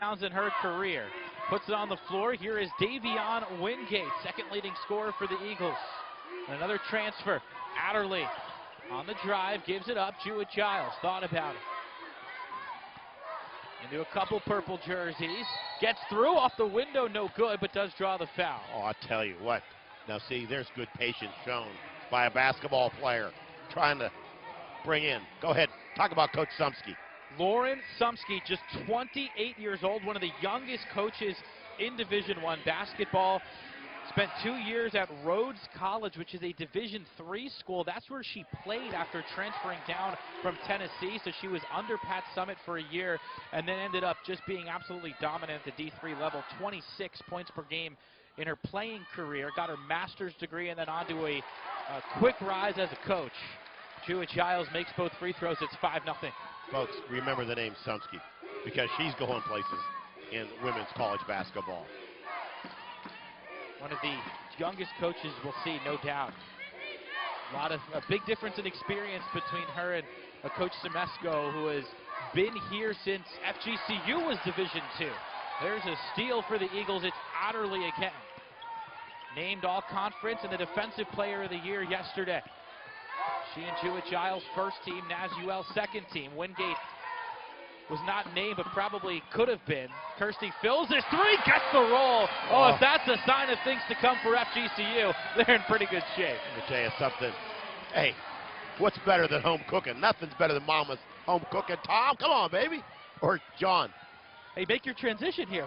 touchdowns in her career. Puts it on the floor. Here is Davion Wingate, second leading scorer for the Eagles. Another transfer. Adderley on the drive, gives it up. Jewett-Giles thought about it. Into a couple purple jerseys. Gets through off the window, no good, but does draw the foul. Oh, I'll tell you what. Now see, there's good patience shown by a basketball player trying to bring in. Go ahead, talk about Coach Sumsky. Lauren Sumsky, just 28 years old, one of the youngest coaches in Division I basketball. Spent 2 years at Rhodes College, which is a Division III school. That's where she played after transferring down from Tennessee. So she was under Pat Summitt for a year and then ended up just being absolutely dominant at the D3 level. 26 points per game in her playing career. Got her master's degree and then on to a quick rise as a coach. Jewett-Giles makes both free throws. It's 5-0. Folks, remember the name Sumsky because she's going places in women's college basketball. One of the youngest coaches we'll see, no doubt. A big difference in experience between her and Coach Semesco, who has been here since FGCU was Division II. There's a steal for the Eagles. It's Adderley again. Named All-Conference and the Defensive Player of the Year yesterday. She and Jewett-Giles first team, Naz-UL second team. Wingate was not named, but probably could have been. Kirsty fills this three, gets the roll. Oh, if that's a sign of things to come for FGCU, they're in pretty good shape. Let me tell you something. Hey, what's better than home cooking? Nothing's better than Mama's home cooking. Tom, come on, baby. Or John. Hey, make your transition here.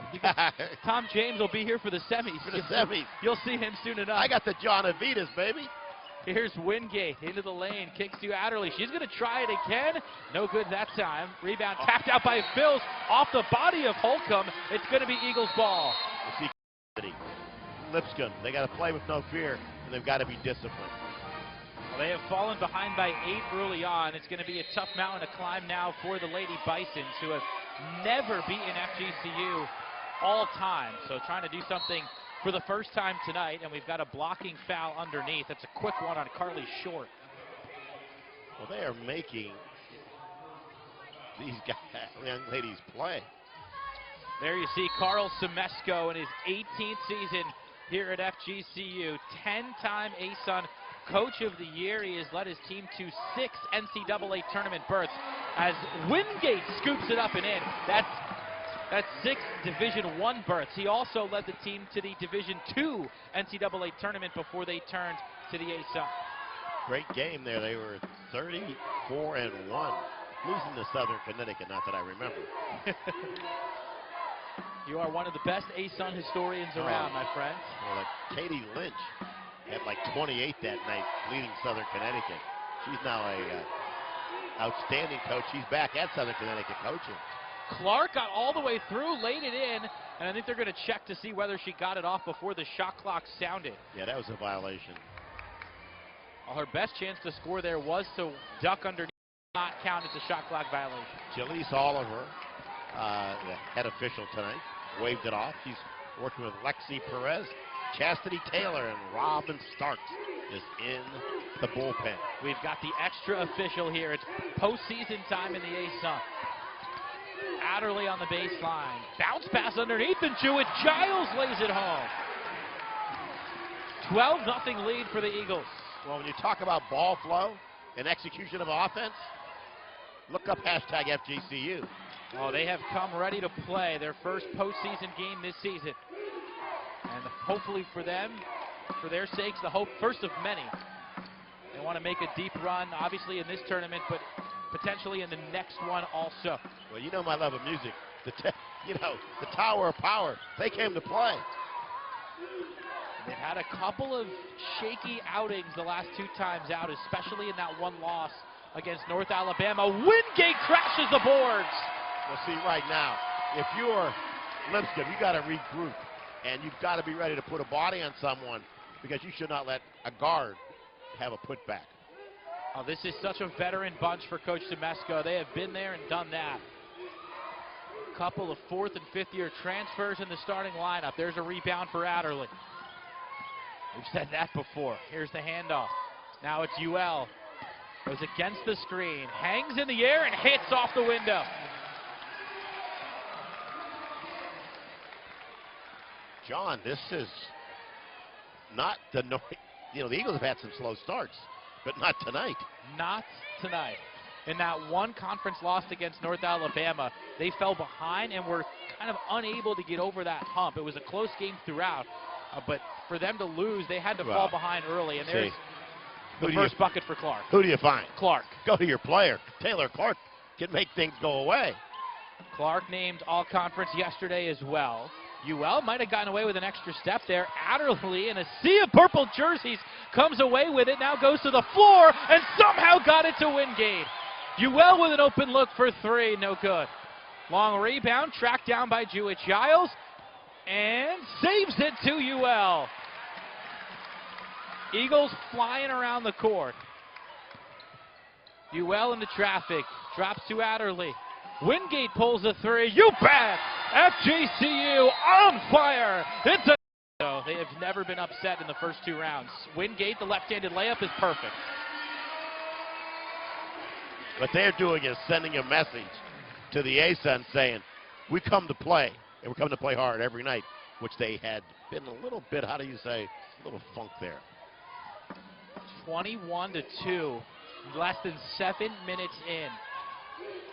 Tom James will be here for the semis. For the semis. You'll see him soon enough. I got the John Avitas, baby. Here's Wingate into the lane, kicks to Adderley. She's going to try it again. No good that time. Rebound tapped out by Phils off the body of Holcomb. It's going to be Eagles ball. Lipscomb, they got to play with no fear, and they've got to be disciplined. Well, they have fallen behind by 8 early on. It's going to be a tough mountain to climb now for the Lady Bisons, who have never beaten FGCU all time. So trying to do something for the first time tonight, and we've got a blocking foul underneath. It's a quick one on Carly Short. Well, they are making these young ladies play. There you see Carl Semesco in his 18th season here at FGCU. 10-time ASUN Coach of the Year. He has led his team to 6 NCAA tournament berths as Wingate scoops it up and in. That's 6 Division I berths. He also led the team to the Division II NCAA tournament before they turned to the ASUN. Great game there. They were 34-1, losing to Southern Connecticut, not that I remember. You are one of the best ASUN historians around, my friend. Well, Katie Lynch had like 28 that night, leading Southern Connecticut. She's now a outstanding coach. She's back at Southern Connecticut coaching. Clark got all the way through, laid it in, and I think they're going to check to see whether she got it off before the shot clock sounded. Yeah, that was a violation. Well, her best chance to score there was to duck underneath, not count as a shot clock violation. Jaleese Oliver, the head official tonight, waved it off. She's working with Lexi Perez, Chastity Taylor, and Robin Starks is in the bullpen. We've got the extra official here. It's postseason time in the ASUN. Adderley on the baseline. Bounce pass underneath, and Jewett-Giles lays it home. 12-0 lead for the Eagles. Well, when you talk about ball flow and execution of offense, look up hashtag FGCU. Oh, they have come ready to play their first postseason game this season. And hopefully for them, for their sakes, the hope first of many. They want to make a deep run, obviously in this tournament, but potentially in the next one also. Well, you know my love of music. The Tower of Power. They came to play. They've had a couple of shaky outings the last 2 times out, especially in that one loss against North Alabama. Wingate crashes the boards. Well, see, right now, if you're Lipscomb, you got to regroup, and you've got to be ready to put a body on someone because you should not let a guard have a putback. Oh, this is such a veteran bunch for Coach Semesco. They have been there and done that. A couple of 4th and 5th year transfers in the starting lineup. There's a rebound for Adderley. We've said that before. Here's the handoff. Now it's UL. Goes against the screen. Hangs in the air and hits off the window. John, this is not the the Eagles have had some slow starts, but not tonight. Not tonight. In that one conference loss against North Alabama, they fell behind and were kind of unable to get over that hump. It was a close game throughout, but for them to lose, they had to fall behind early, and there's the first bucket for Clark. Who do you find? Clark. Go to your player. Taylor Clark can make things go away. Clark named all-conference yesterday as well. UL might have gotten away with an extra step there. Adderley in a sea of purple jerseys comes away with it, now goes to the floor, and somehow got it to Wingate. UL with an open look for three, no good. Long rebound, tracked down by Jewett-Giles, and saves it to UL. Eagles flying around the court. UL into traffic, drops to Adderley. Wingate pulls a three, you bet! FGCU on fire! It's a... They have never been upset in the first two rounds. Wingate, the left-handed layup is perfect. What they're doing is sending a message to the ASUN saying, we come to play, and we come to play hard every night, which they had been a little bit, how do you say, a little funk there. 21-2, less than 7 minutes in.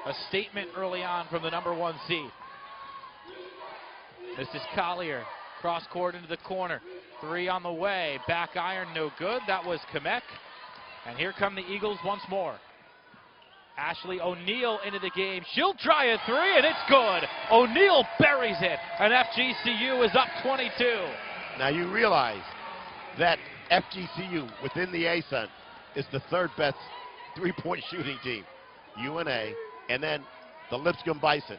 A statement early on from the number 1 seed. This is Collier, cross court into the corner. Three on the way, back iron, no good. That was Kamek. And here come the Eagles once more. Ashley O'Neal into the game. She'll try a three, and it's good. O'Neal buries it, and FGCU is up 22. Now you realize that FGCU within the ASUN is the third best three-point shooting team. UNA, and then the Lipscomb Bisons.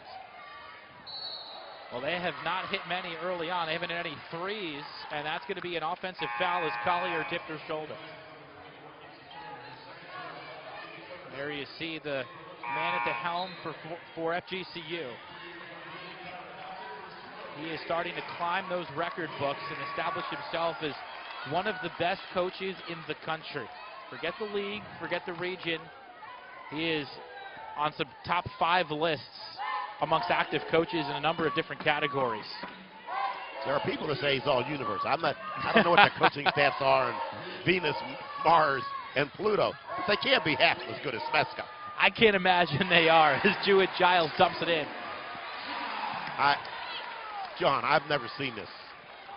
Well, they have not hit many early on. They haven't hit any threes, and that's going to be an offensive foul as Collier dipped her shoulder. There you see the man at the helm for FGCU. He is starting to climb those record books and establish himself as one of the best coaches in the country. Forget the league, forget the region. He is on some top 5 lists amongst active coaches in a number of different categories. There are people that say he's all universe. I don't know what the coaching stats are in Venus, Mars, and Pluto. But they can't be half as good as Smeska. I can't imagine they are, as Jewett-Giles dumps it in. John, I've never seen this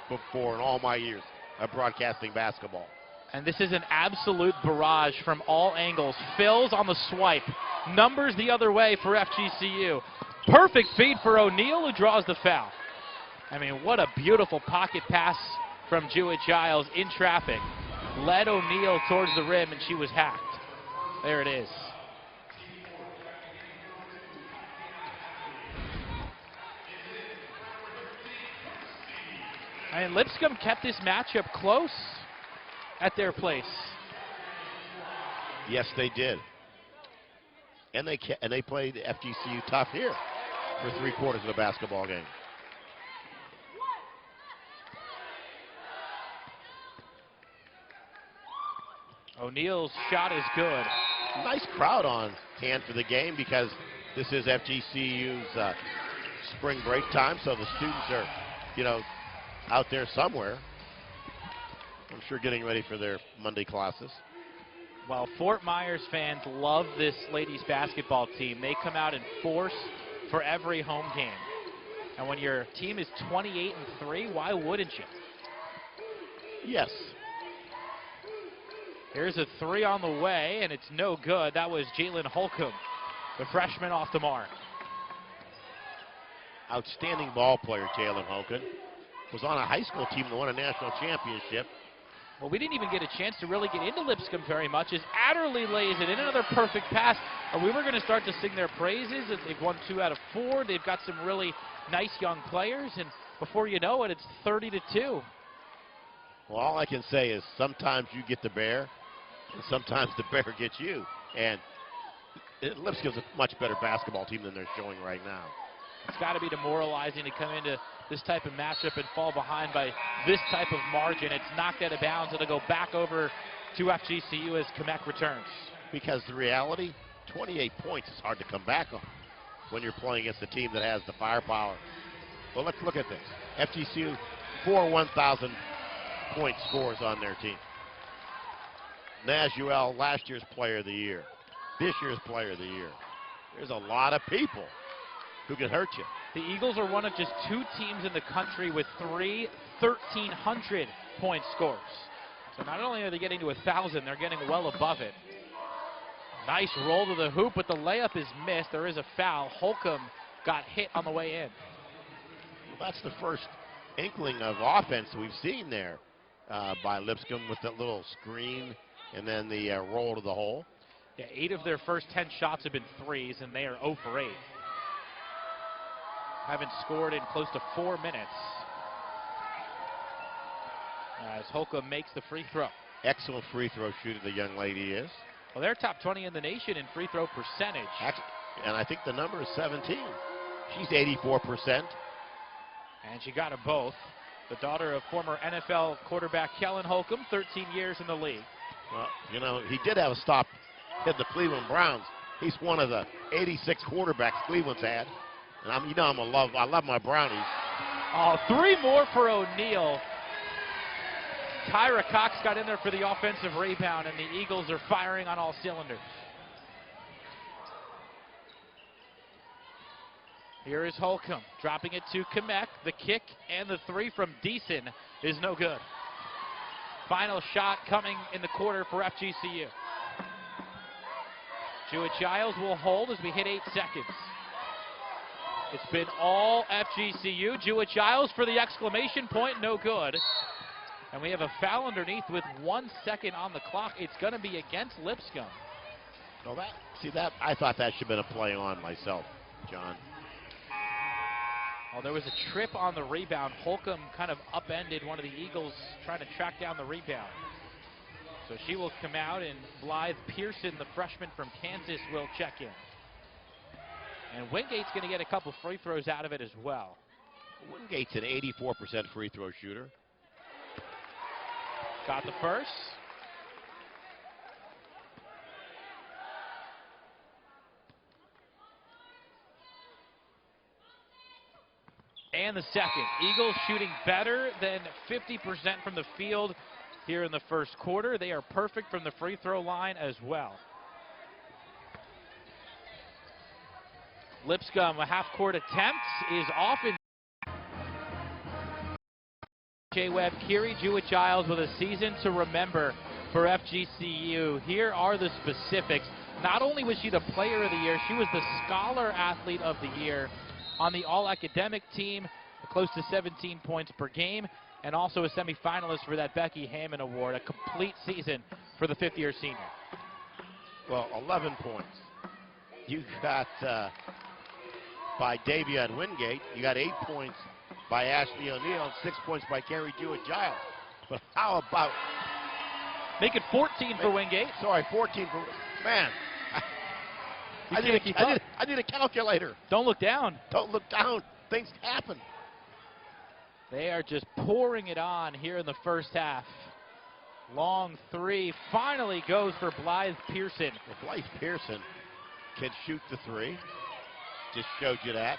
before in all my years of broadcasting basketball. And this is an absolute barrage from all angles. Phil's on the swipe. Numbers the other way for FGCU. Perfect feed for O'Neal, who draws the foul. I mean, what a beautiful pocket pass from Jewett-Giles in traffic. Led O'Neal towards the rim, and she was hacked. There it is. And Lipscomb kept this matchup close at their place. Yes, they did. And they played FGCU tough here for 3/4 of the basketball game. O'Neal's shot is good. Nice crowd on hand for the game because this is FGCU's spring break time, so the students are, out there somewhere. I'm sure getting ready for their Monday classes. Well, Fort Myers fans love this ladies basketball team. They come out in force for every home game. And when your team is 28-3, why wouldn't you? Yes. Here's a three on the way, and it's no good. That was Jalen Holcomb, the freshman, off the mark. Outstanding ball player, Jalen Holcomb. Was on a high school team that won a national championship. Well, we didn't even get a chance to really get into Lipscomb very much as Adderley lays it in. Another perfect pass. We were going to start to sing their praises. They've won 2 out of 4. They've got some really nice young players, and before you know it, it's 30-2. Well, all I can say is sometimes you get the bear, and sometimes the bear gets you. And Lipscomb's a much better basketball team than they're showing right now. It's got to be demoralizing to come into this type of matchup and fall behind by this type of margin. It's knocked out of bounds. It'll go back over to FGCU as Kamek returns. Because the reality, 28 points is hard to come back on when you're playing against a team that has the firepower. Well, let's look at this. FGCU 4 1,000-point scores on their team. Nazuel, last year's Player of the Year. This year's Player of the Year. There's a lot of people who can hurt you. The Eagles are one of just 2 teams in the country with 3 1,300-point scores. So not only are they getting to 1,000, they're getting well above it. Nice roll to the hoop, but the layup is missed. There is a foul. Holcomb got hit on the way in. Well, that's the first inkling of offense we've seen there by Lipscomb with that little screen and then the roll to the hole. Yeah, 8 of their first 10 shots have been threes, and they are 0 for 8. Haven't scored in close to 4 minutes. As Holcomb makes the free throw. Excellent free throw shooter the young lady is. Well, they're top 20 in the nation in free throw percentage. And I think the number is 17. She's 84%. And she got them both. The daughter of former NFL quarterback Kellen Holcomb, 13 years in the league. Well, you know, he did have a stop at the Cleveland Browns. He's one of the 86 quarterbacks Cleveland's had. And I love my Brownies. Oh, 3 more for O'Neal. Tyra Cox got in there for the offensive rebound, and the Eagles are firing on all cylinders. Here is Holcomb dropping it to Kamek. The kick and the 3 from Deason is no good. Final shot coming in the quarter for FGCU. Jewett-Giles will hold as we hit 8 seconds. It's been all FGCU. Jewett-Giles for the exclamation point, no good. And we have a foul underneath with 1 second on the clock. It's going to be against Lipscomb. Well, I thought that should have been a play on myself, John. Well, there was a trip on the rebound. Holcomb kind of upended one of the Eagles trying to track down the rebound. So she will come out, and Blythe Pearson, the freshman from Kansas, will check in. And Wingate's going to get a couple free throws out of it as well. Wingate's an 84% free throw shooter. Got the first. And the second. Eagles shooting better than 50% from the field here in the first quarter. They are perfect from the free throw line as well. Lipscomb, a half-court attempt, is off in. J. Webb, Kiri Jewett-Giles with a season to remember for FGCU. Here are the specifics. Not only was she the player of the year, she was the scholar athlete of the year on the all-academic team, close to 17 points per game, and also a semifinalist for that Becky Hammond Award. A complete season for the 5th-year senior. Well, 11 points. You got by Davion Wingate. You got 8 points by Ashley O'Neal and 6 points by Kiri Jewett-Giles. But how about... Make it 14 for Wingate. Sorry, 14 for... Man, I need a calculator. Don't look down. Don't look down. Things happen. They are just pouring it on here in the first half. Long 3 finally goes for Blythe Pearson. Well, Blythe Pearson can shoot the 3. Just showed you that.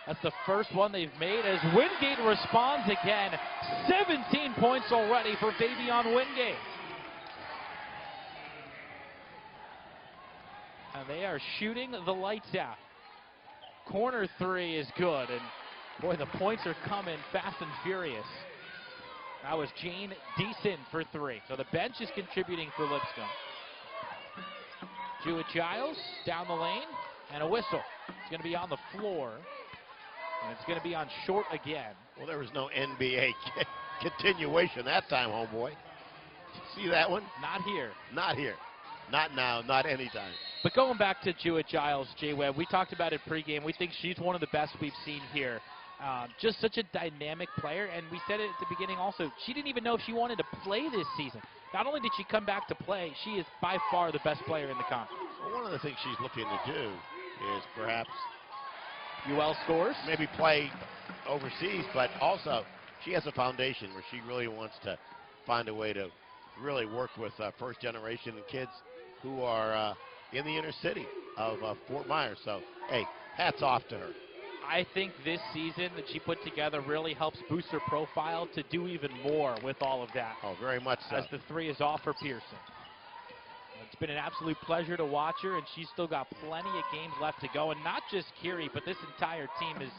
That's the first one they've made as Wingate responds again. 17 points already for Davion Wingate. And they are shooting the lights out. Corner 3 is good, and boy, the points are coming fast and furious. That was Jane Deason for 3. So the bench is contributing for Lipscomb. Jewett-Giles down the lane, and a whistle. It's going to be on the floor, and it's going to be on short again. Well, there was no NBA continuation that time, homeboy. See that one? Not here. Not here. Not now. Not anytime. But going back to Jewett-Giles, J. Webb, we talked about it pregame. We think she's one of the best we've seen here. Just such a dynamic player, and we said it at the beginning also, she didn't even know if she wanted to play this season. Not only did she come back to play, she is by far the best player in the conference. Well, one of the things she's looking to do is perhaps UL scores. Maybe play overseas, but also she has a foundation where she really wants to find a way to really work with first-generation kids who are in the inner city of Fort Myers. So, hey, hats off to her. I think this season that she put together really helps boost her profile to do even more with all of that. Oh, very much so. As the 3 is off for Pearson. It's been an absolute pleasure to watch her, and she's still got plenty of games left to go. And not just Curie, but this entire team has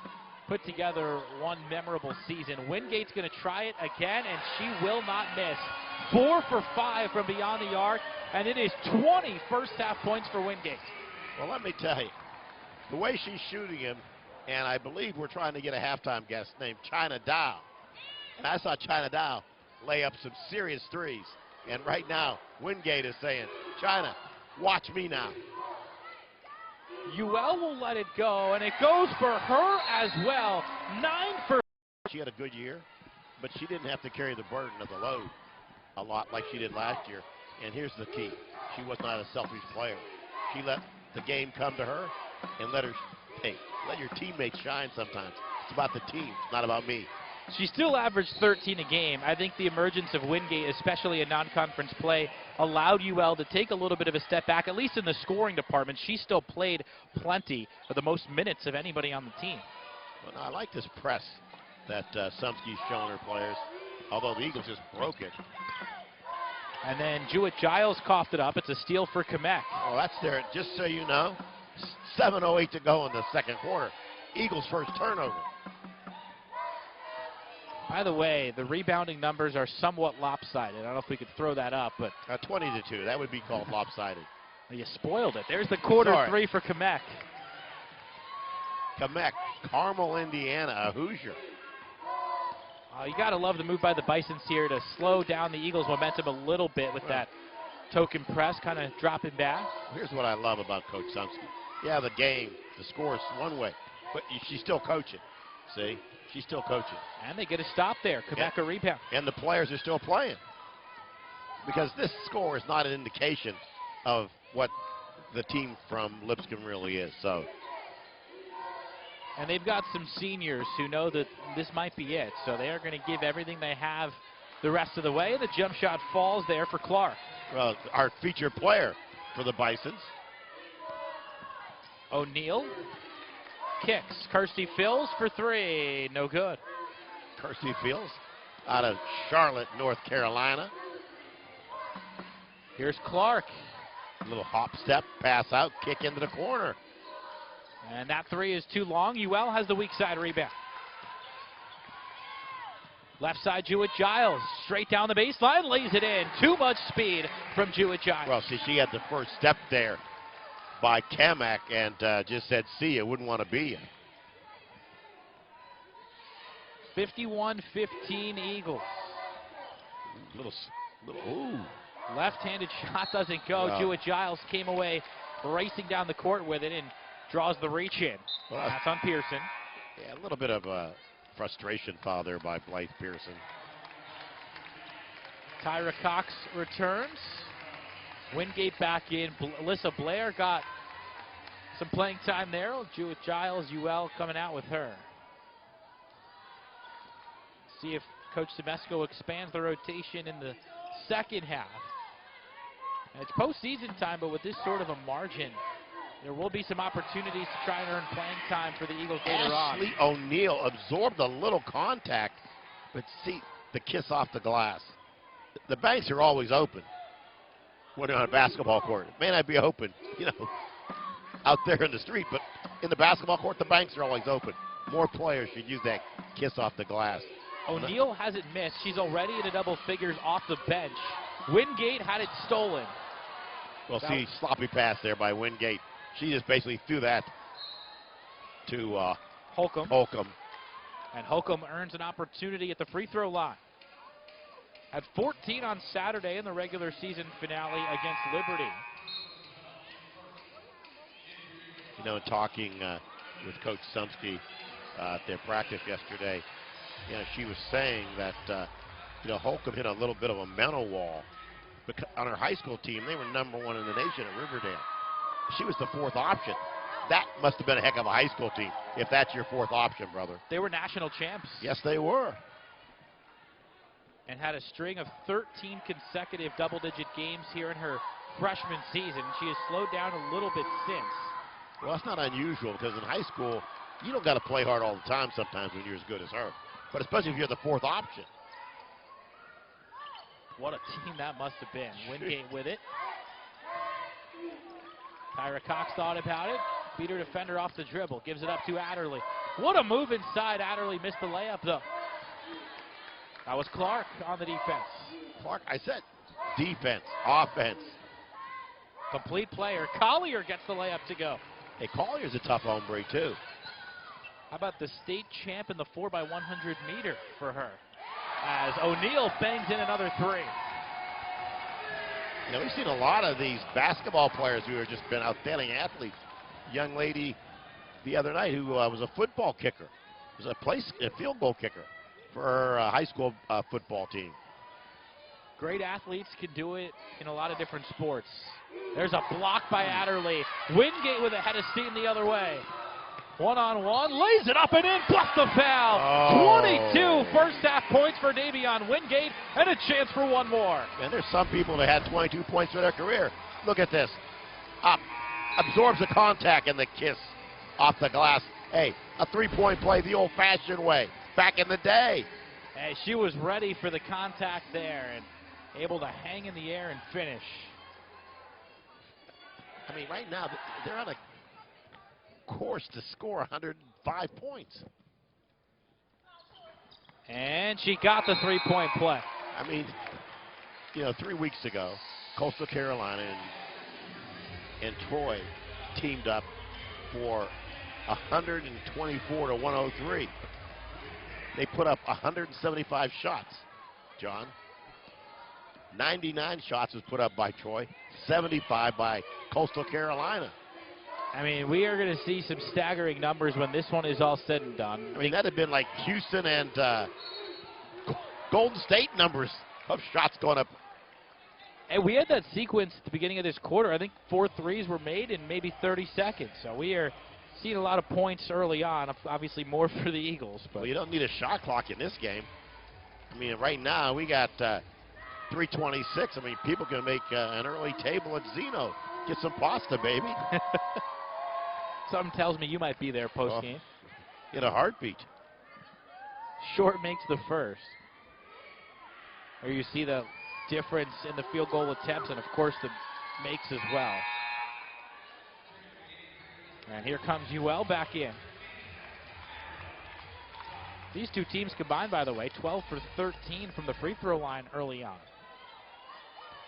put together one memorable season. Wingate's going to try it again, and she will not miss. 4 for 5 from beyond the arc, and it is 20 first-half points for Wingate. Well, let me tell you, the way she's shooting him, and I believe we're trying to get a halftime guest named China Dow. And I saw China Dow lay up some serious threes. And right now, Wingate is saying, China, watch me now. UL will let it go, and it goes for her as well. 9 for... She had a good year, but she didn't have to carry the burden of the load a lot like she did last year. And here's the key. She was not a selfish player. She let the game come to her and let your teammates shine sometimes. It's about the team, it's not about me. She still averaged 13 a game. I think the emergence of Wingate, especially in non-conference play, allowed UL to take a little bit of a step back, at least in the scoring department. She still played plenty of the most minutes of anybody on the team. Well, I like this press that Sumsky's showing her players, although the Eagles just broke it. And then Jewett-Giles coughed it up. It's a steal for Kamek. Oh, that's there. Just so you know, 7:08 to go in the second quarter. Eagles' first turnover. By the way, the rebounding numbers are somewhat lopsided. I don't know if we could throw that up, but 20-2. That would be called lopsided. You spoiled it. There's the quarter Sorry. 3 for Kamek. Kamek, Carmel, Indiana, a Hoosier. You got to love the move by the Bisons here to slow down the Eagles' momentum a little bit with that token press, kind of dropping back. Here's what I love about Coach Sumsky. Yeah, the game, the score is one way, but she's still coaching. See? She's still coaching. And they get a stop there. Kamek a rebound. And the players are still playing. Because this score is not an indication of what the team from Lipscomb really is. So. And they've got some seniors who know that this might be it. So they are going to give everything they have the rest of the way. The jump shot falls there for Clark. Well, our featured player for the Bisons. O'Neal kicks. Kirsty Fields for 3. No good. Kirsty Fields out of Charlotte, North Carolina. Here's Clark. A little hop step, pass out, kick into the corner. And that 3 is too long. UL has the weak side rebound. Left side, Jewett-Giles. Straight down the baseline, lays it in. Too much speed from Jewett-Giles. Well, see, she had the first step there by Kamek and just said, see ya, wouldn't want to be ya. 51-15 Eagles. Ooh. Left-handed shot doesn't go. Wow. Jewett-Giles came away racing down the court with it and draws the reach in. Well, that's on Pearson. Yeah, a little bit of a frustration foul there by Blythe Pearson. Tyra Cox returns. Wingate back in. Alyssa Blair got some playing time there. Jewett-Giles, UL coming out with her. See if Coach Semesco expands the rotation in the second half. And it's postseason time, but with this sort of a margin, there will be some opportunities to try and earn playing time for the Eagles later on. Ashley O'Neal absorbed a little contact, but see the kiss off the glass. The banks are always open when they're on a basketball court. It may not be open, out there in the street, but in the basketball court, the banks are always open. More players should use that kiss off the glass. O'Neal hasn't missed. She's already in a double figures off the bench. Wingate had it stolen. Well, see, sloppy pass there by Wingate. She just basically threw that to Holcomb. And Holcomb earns an opportunity at the free throw line. Had 14 on Saturday in the regular season finale against Liberty. In talking with Coach Sumsky at their practice yesterday, she was saying that Holcomb hit a little bit of a mental wall. Because on her high school team, they were #1 in the nation at Riverdale. She was the 4th option. That must have been a heck of a high school team, if that's your 4th option, brother. They were national champs. Yes, they were. And had a string of 13 consecutive double-digit games here in her freshman season. She has slowed down a little bit since. Well, that's not unusual because in high school, You don't got to play hard all the time sometimes when you're as good as her. But especially if you're the fourth option. What a team that must have been. Wingate with it. Tyra Cox thought about it. Beat her defender off the dribble. Gives it up to Adderley. What a move inside. Adderley missed the layup, though. That was Clark on the defense. Clark, I said defense, offense. Complete player. Collier gets the layup to go. Hey, Collier's a tough hombre, too. How about the state champ in the 4x100 meter for her? As O'Neal bangs in another three. You know, we've seen a lot of these basketball players who have just been outstanding athletes. Young lady the other night who was a football kicker. Was a field goal kicker for her high school football team. Great athletes can do it in a lot of different sports. There's a block by Adderley. Wingate with a head of steam the other way. One-on-one, lays it up and in, plus the foul. 22 first half points for Davion Wingate, and a chance for one more. And there's some people that had 22 points for their career. Look at this. Up, absorbs the contact and the kiss off the glass. Hey, a three-point play the old-fashioned way, back in the day. Hey, she was ready for the contact there and able to hang in the air and finish. I mean, right now, they're on a course to score 105 points. And she got the three-point play. I mean, you know, 3 weeks ago, Coastal Carolina and Troy teamed up for 124 to 103. They put up 175 shots, John. 99 shots was put up by Troy, 75 by Coastal Carolina. I mean, we are going to see some staggering numbers when this one is all said and done. I mean, that'd have been like Houston and Golden State numbers of shots going up. And we had that sequence at the beginning of this quarter. I think 4 threes were made in maybe 30 seconds. So we are seeing a lot of points early on, obviously more for the Eagles. But well, you don't need a shot clock in this game. I mean, right now we got 3:26. I mean, people can make an early table at Zeno. Get some pasta, baby. Something tells me you might be there post-game. In a heartbeat. Short makes the first. Or you see the difference in the field goal attempts and, of course, the makes as well. And here comes UL back in. These two teams combined, by the way, 12 for 13 from the free throw line early on.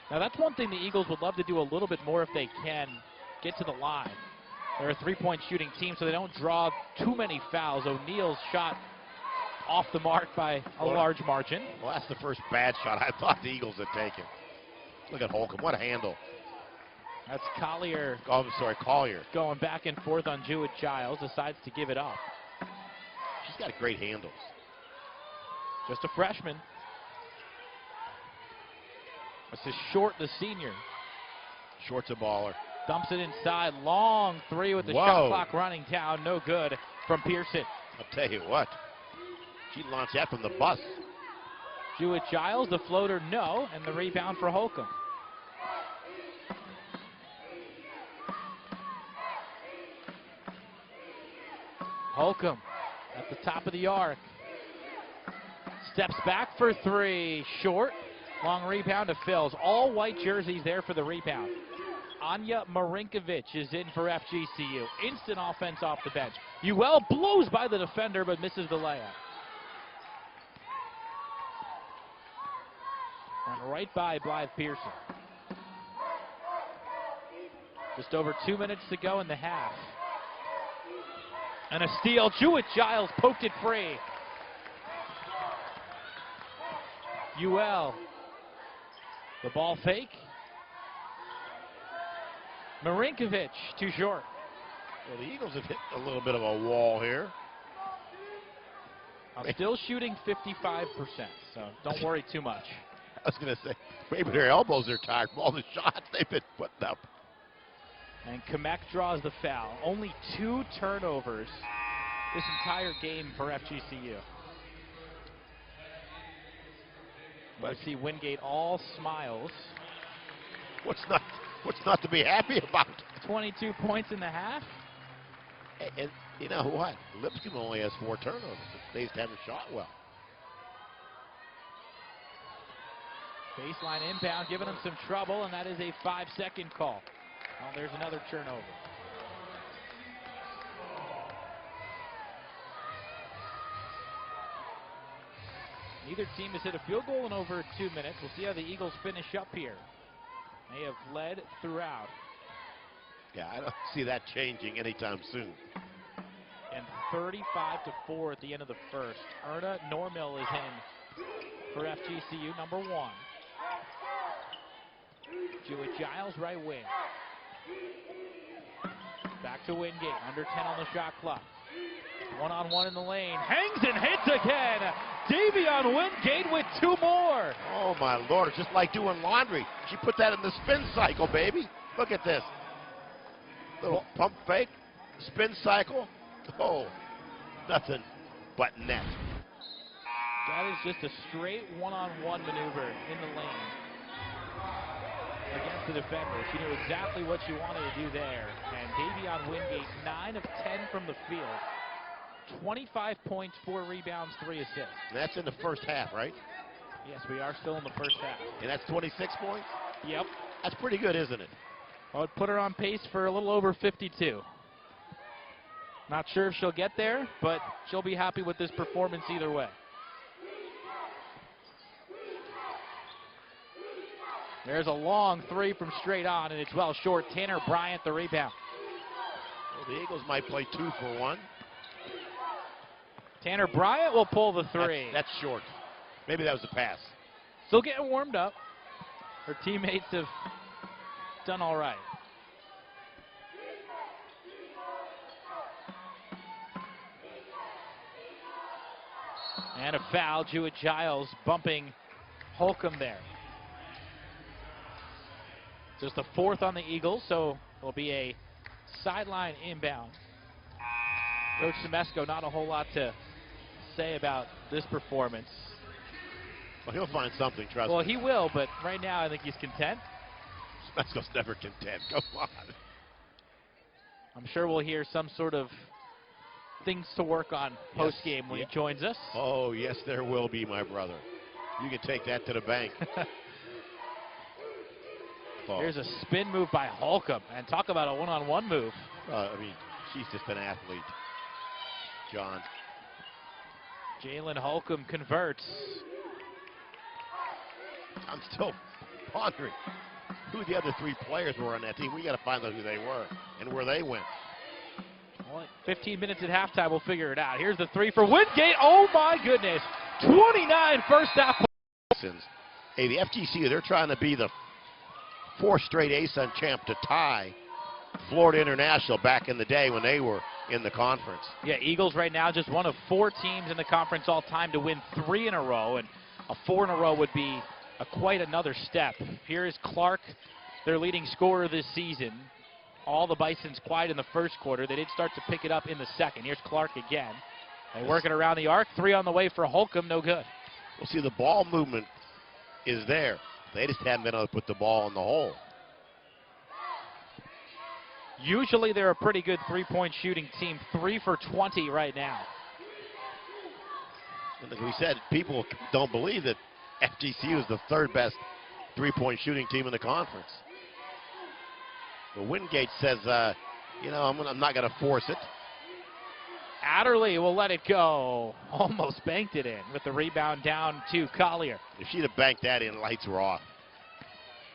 Now, that's one thing the Eagles would love to do a little bit more if they can get to the line. They're a three-point shooting team, so they don't draw too many fouls. O'Neal's shot off the mark by a large margin. Well, that's the first bad shot I thought the Eagles had taken. Look at Holcomb. What a handle. That's Collier. Oh, I'm sorry, Collier. Going back and forth on Jewett Giles. Decides to give it up. She's got great handles. Just a freshman. This is Short, the senior. Short's a baller. Dumps it inside. Long three with the shot clock running down. No good from Pearson. I'll tell you what. She launched that from the bus. Jewett Giles, the floater, no. And the rebound for Holcomb. Holcomb at the top of the arc. Steps back for three. Short. Long rebound to Phils. All white jerseys there for the rebound. Anya Marinkovic is in for FGCU. Instant offense off the bench. UL blows by the defender but misses the layup. And right by Blythe Pearson. Just over 2 minutes to go in the half. And a steal. Jewett Giles poked it free. UL. The ball fake. Marinkovic too short. Well, the Eagles have hit a little bit of a wall here. I'm still shooting 55%, so don't worry too much. I was going to say, maybe their elbows are tired from all the shots they've been putting up. And Kamek draws the foul. Only 2 turnovers this entire game for FGCU. Let's see Wingate all smiles. What's not to be happy about? 22 points in the half. And You know what? Lipscomb only has 4 turnovers. They just haven't shot well. Baseline inbound giving them some trouble, and that is a 5-second call. Well, there's another turnover. Neither team has hit a field goal in over 2 minutes. We'll see how the Eagles finish up here. They have led throughout. Yeah, I don't see that changing anytime soon. And 35-4 at the end of the first. Erna Normill is in for FGCU, number 1. Jewett-Giles, right wing. Back to Wingate, under 10 on the shot clock. One-on-one in the lane, hangs and hits again. Davion Wingate with 2 more. Oh my Lord, it's just like doing laundry. She put that in the spin cycle, baby. Look at this. Little pump fake, spin cycle. Oh, nothing but net. That is just a straight one-on-one maneuver in the lane against the defender. She knew exactly what she wanted to do there. And Davion Wingate, 9 of 10 from the field. 25 points, 4 rebounds, 3 assists. And that's in the first half, right? Yes, we are still in the first half. And that's 26 points? Yep. That's pretty good, isn't it? I would put her on pace for a little over 52. Not sure if she'll get there, but she'll be happy with this performance either way. There's a long 3 from straight on, and it's well short. Tanner Bryant, the rebound. Well, the Eagles might play 2 for 1. Tanner Bryant will pull the 3. That's short. Maybe that was a pass. Still getting warmed up. Her teammates have done all right. And a foul. Jewett-Giles bumping Holcomb there. Just the 4th on the Eagles, so it'll be a sideline inbound. Coach Semesco, not a whole lot to say about this performance. Well, he'll find something, trust me. Well, he will, but right now I think he's content. Semesco's never content. Come on. I'm sure we'll hear some sort of things to work on post-game when he joins us. Oh, yes, there will be, my brother. You can take that to the bank. Here's a spin move by Holcomb, and talk about a one-on-one move. I mean, she's just an athlete, John. Jalen Holcomb converts. I'm still pondering who the other 3 players were on that team. We got to find out who they were and where they went. Well, 15 minutes at halftime, we'll figure it out. Here's the 3 for Wingate. Oh my goodness, 29 first half. Hey, the FGC, they're trying to be the 4th straight ASUN champ to tie Florida International back in the day when they were in the conference. Yeah, Eagles right now just one of 4 teams in the conference all time to win 3 in a row, and a 4 in a row would be quite another step. Here is Clark, their leading scorer this season. All the Bisons quiet in the first quarter. They did start to pick it up in the second. Here's Clark again. They work it around the arc. 3 on the way for Holcomb, no good. Well, see, the ball movement is there. They just haven't been able to put the ball in the hole. Usually they're a pretty good 3-point shooting team. 3 for 20 right now. And like we said, people don't believe that FGCU is the 3rd best 3-point shooting team in the conference. But Wingate says, I'm not going to force it. Adderley will let it go. Almost banked it in with the rebound down to Collier. If she'd have banked that in, lights were off.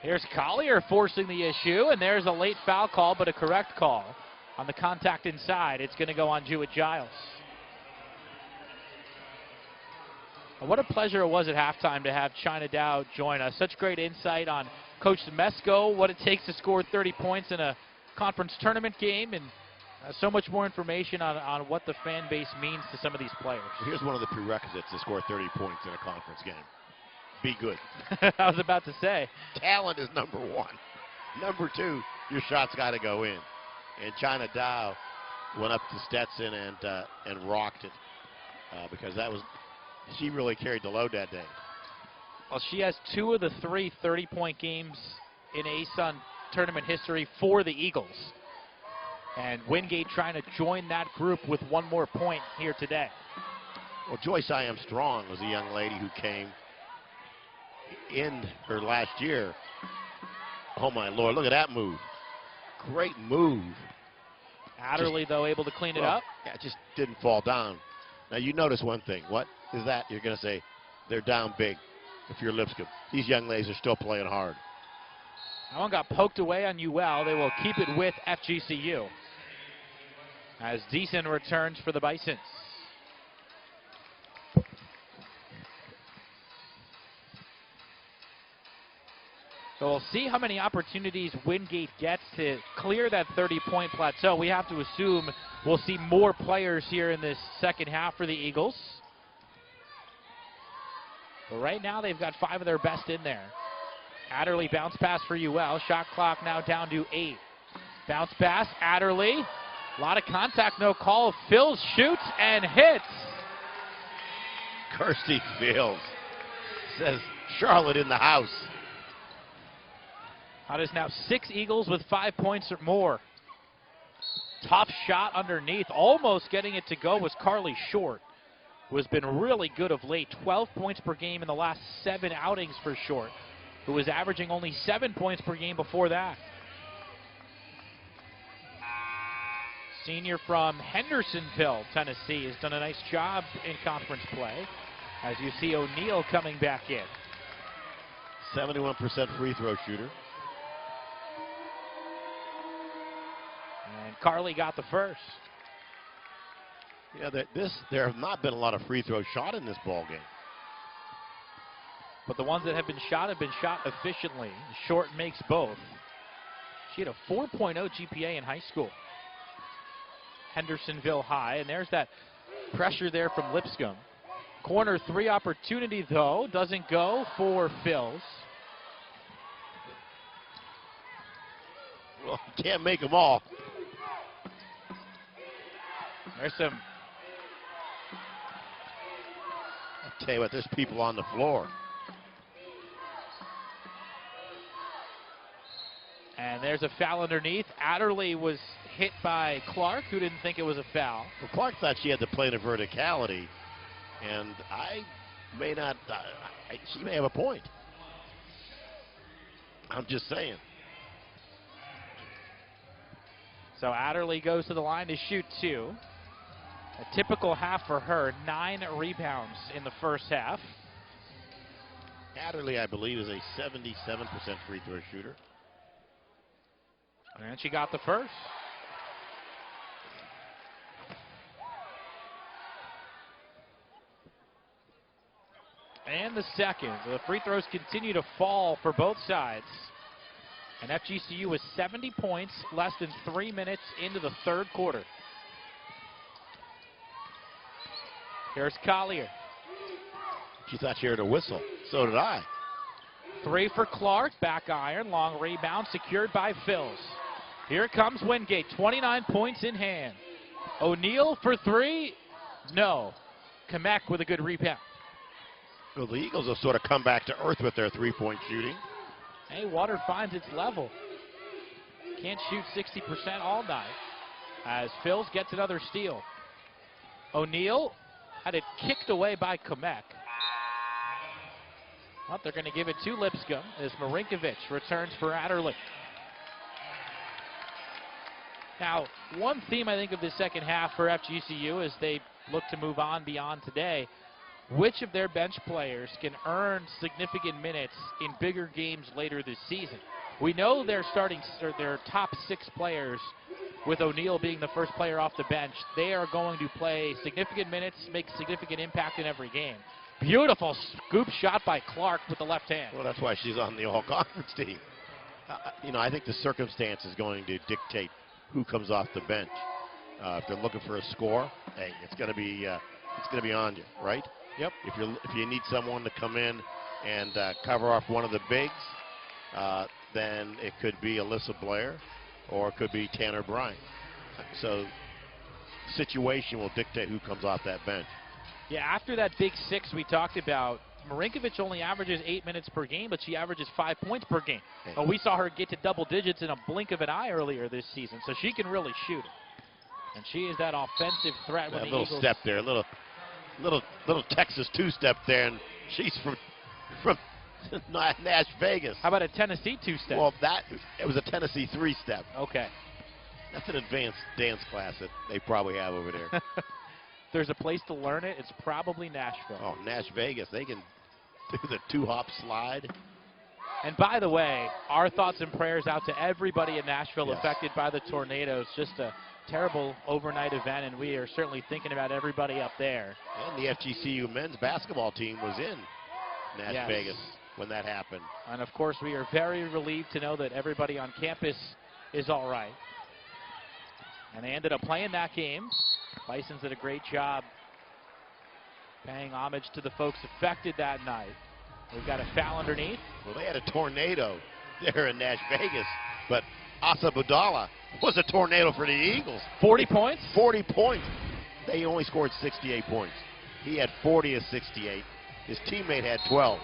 Here's Collier forcing the issue, and there's a late foul call, but a correct call. On the contact inside, it's going to go on Jewett-Giles. What a pleasure it was at halftime to have China Dow join us. Such great insight on Coach Semesco, what it takes to score 30 points in a conference tournament game, and so much more information on what the fan base means to some of these players. Here's one of the prerequisites to score 30 points in a conference game. Be good. I was about to say. Talent is number 1. Number 2, your shot's got to go in. And China Dow went up to Stetson and rocked it because she really carried the load that day. Well, she has 2 of the 3 30-point games in ASUN tournament history for the Eagles. And Wingate trying to join that group with one more point here today. Well, Joyce I Am Strong was a young lady who came in her last year. Oh, my Lord, look at that move. Great move. Adderley, though, able to clean it up. Yeah, it just didn't fall down. Now, you notice one thing. What is that? You're going to say they're down big if you're Lipscomb. These young ladies are still playing hard. That one got poked away on UL. They will keep it with FGCU. As Deason returns for the Bisons. So we'll see how many opportunities Wingate gets to clear that 30-point plateau. We have to assume we'll see more players here in this second half for the Eagles. But right now they've got 5 of their best in there. Adderley bounce pass for UL. Shot clock now down to 8. Bounce pass, Adderley. A lot of contact, no call. Phils shoots and hits. Kirsty Fields says Charlotte in the house. That is now 6 Eagles with 5 points or more. Tough shot underneath. Almost getting it to go was Carly Short, who has been really good of late. 12 points per game in the last 7 outings for Short, who was averaging only 7 points per game before that. Senior from Hendersonville, Tennessee, has done a nice job in conference play. As you see O'Neal coming back in. 71% free throw shooter. And Carly got the first. Yeah, there have not been a lot of free throws shot in this ball game. But the ones that have been shot efficiently. Short makes both. She had a 4.0 GPA in high school. Hendersonville High, and there's that pressure there from Lipscomb. Corner 3 opportunity, though, doesn't go for Phils. Well, you can't make them all. There's some. I'll tell you what, there's people on the floor. And there's a foul underneath. Adderley was hit by Clark, who didn't think it was a foul. Well, Clark thought she had to play the verticality, and I may not. She may have a point. I'm just saying. So Adderley goes to the line to shoot 2. A typical half for her, 9 rebounds in the first half. Adderley, I believe, is a 77% free throw shooter. And she got the first. And the second. The free throws continue to fall for both sides. And FGCU was 70 points, less than 3 minutes into the third quarter. Here's Collier. She thought she heard a whistle. So did I. 3 for Clark. Back iron. Long rebound secured by Phils. Here comes Wingate. 29 points in hand. O'Neal for 3. No. Kamek with a good rebound. Well, the Eagles have sort of come back to earth with their three-point shooting. Hey, water finds its level. Can't shoot 60% all night. As Phils gets another steal. O'Neal had it kicked away by Kamek. Well, they're going to give it to Lipscomb as Marinkovic returns for Adderley. Now, one theme I think of the second half for FGCU as they look to move on beyond today, which of their bench players can earn significant minutes in bigger games later this season? We know their top 6 players, with O'Neal being the first player off the bench, they are going to play significant minutes, make significant impact in every game. Beautiful scoop shot by Clark with the left hand. Well, that's why she's on the all-conference team. I think the circumstance is going to dictate who comes off the bench. If they're looking for a score, hey, it's going to be on you, right? Yep. If you need someone to come in and cover off one of the bigs, then it could be Alyssa Blair or it could be Tanner Bryant. So situation will dictate who comes off that bench. Yeah, after that big 6 we talked about, Marinkovic only averages 8 minutes per game, but she averages 5 points per game. Okay. We saw her get to double digits in a blink of an eye earlier this season, so she can really shoot it. And she is that offensive threat when That the little Eagles. step there, little Texas two-step there, and she's from Nash Vegas. How about a Tennessee two-step? Well, it was a Tennessee three-step. Okay. That's an advanced dance class that they probably have over there. There's a place to learn it. It's probably Nashville. Oh, Nash Vegas. They can do the two-hop slide. And by the way, our thoughts and prayers out to everybody in Nashville Yes. affected by the tornadoes. Just a terrible overnight event, and we are certainly thinking about everybody up there. And the FGCU men's basketball team was in Nash Yes. Vegas when that happened. And of course, we are very relieved to know that everybody on campus is all right. And they ended up playing that game. Bisons did a great job paying homage to the folks affected that night. We've got a foul underneath. Well, they had a tornado there in Nash Vegas, but Asa Budala was a tornado for the Eagles. 40 points? 40 points. They only scored 68 points. He had 40 of 68. His teammate had 12.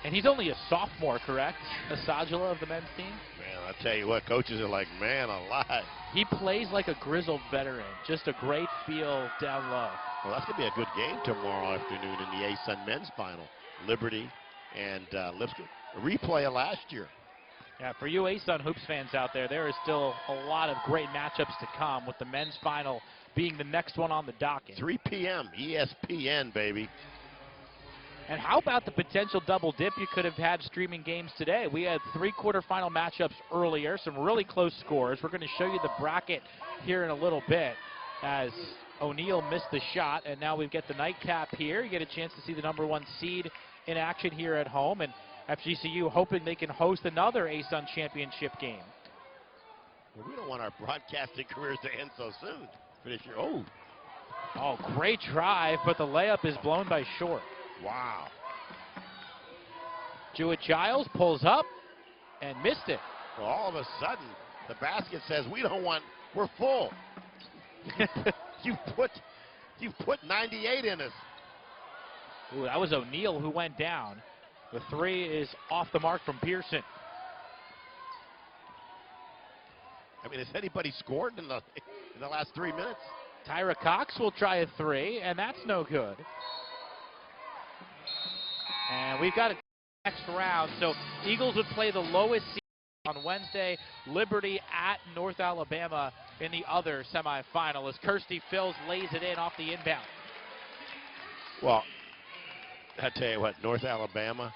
And he's only a sophomore, correct? Asajala of the men's team? Man, I'll tell you what, coaches are like, man alive. He plays like a grizzled veteran. Just a great feel down low. Well, that's going to be a good game tomorrow afternoon in the A-Sun men's final. Liberty and Lipscomb. A replay of last year. Yeah, for you ASUN Hoops fans out there, there is still a lot of great matchups to come, with the men's final being the next one on the docket. 3 p.m. ESPN, baby. And how about the potential double dip you could have had streaming games today? We had 3 quarterfinal matchups earlier, some really close scores. We're going to show you the bracket here in a little bit as O'Neal missed the shot, and now we've got the nightcap here. You get a chance to see the #1 seed in action here at home, and FGCU hoping they can host another ASUN championship game. Well, we don't want our broadcasting careers to end so soon. Finish your, Oh, great drive, but the layup is blown by short. wow. Jewett-Giles pulls up and missed it. Well, all of a sudden, the basket says, we're full. you put 98 in us. Ooh, that was O'Neal who went down. The 3 is off the mark from Pearson. I mean, has anybody scored in the last 3 minutes? Tyra Cox will try a 3, and that's no good. And we've got a next round. So Eagles would play the lowest seed on Wednesday. Liberty at North Alabama in the other semifinal as Kirsty Phils lays it in off the inbound. Well, I tell you what, North Alabama,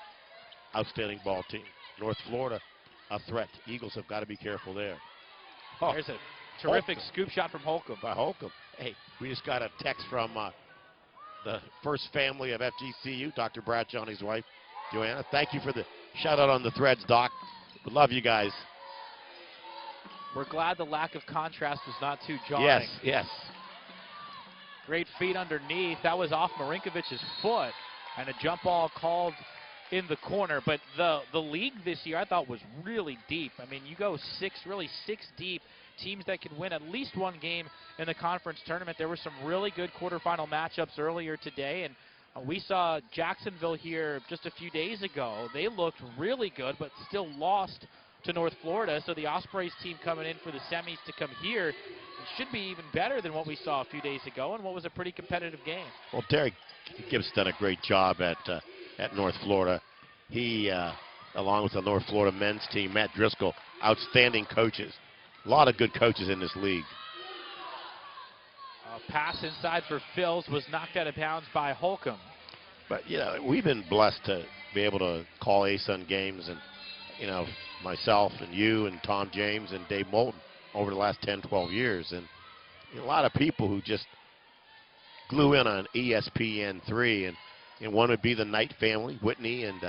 outstanding ball team. North Florida, a threat. Eagles have got to be careful there. Oh, there's a terrific scoop shot from Holcomb. By Holcomb. Hey, we just got a text from the first family of FGCU, Dr. Bradshaw and his wife, Joanna. Thank you for the shout out on the threads, Doc. We love you guys. We're glad the lack of contrast was not too jarring. Yes, yes. Great feet underneath. That was off Marinkovic's foot, and a jump ball called in the corner. But the league this year I thought was really deep. I mean, you go six deep, teams that can win at least one game in the conference tournament. There were some really good quarterfinal matchups earlier today, and we saw Jacksonville here just a few days ago. They looked really good, but still lost to North Florida. So the Ospreys team coming in for the semis to come here, it should be even better than what we saw a few days ago and what was a pretty competitive game. Well, Derek Gibbs done a great job at North Florida. He, along with the North Florida men's team, Matt Driscoll, outstanding coaches. A lot of good coaches in this league. A pass inside for Phils was knocked out of bounds by Holcomb. But, you know, we've been blessed to be able to call ASUN games, and, you know, myself and you and Tom James and Dave Moulton over the last 10, 12 years. And a lot of people who just glue in on ESPN3, and one would be the Knight family, Whitney and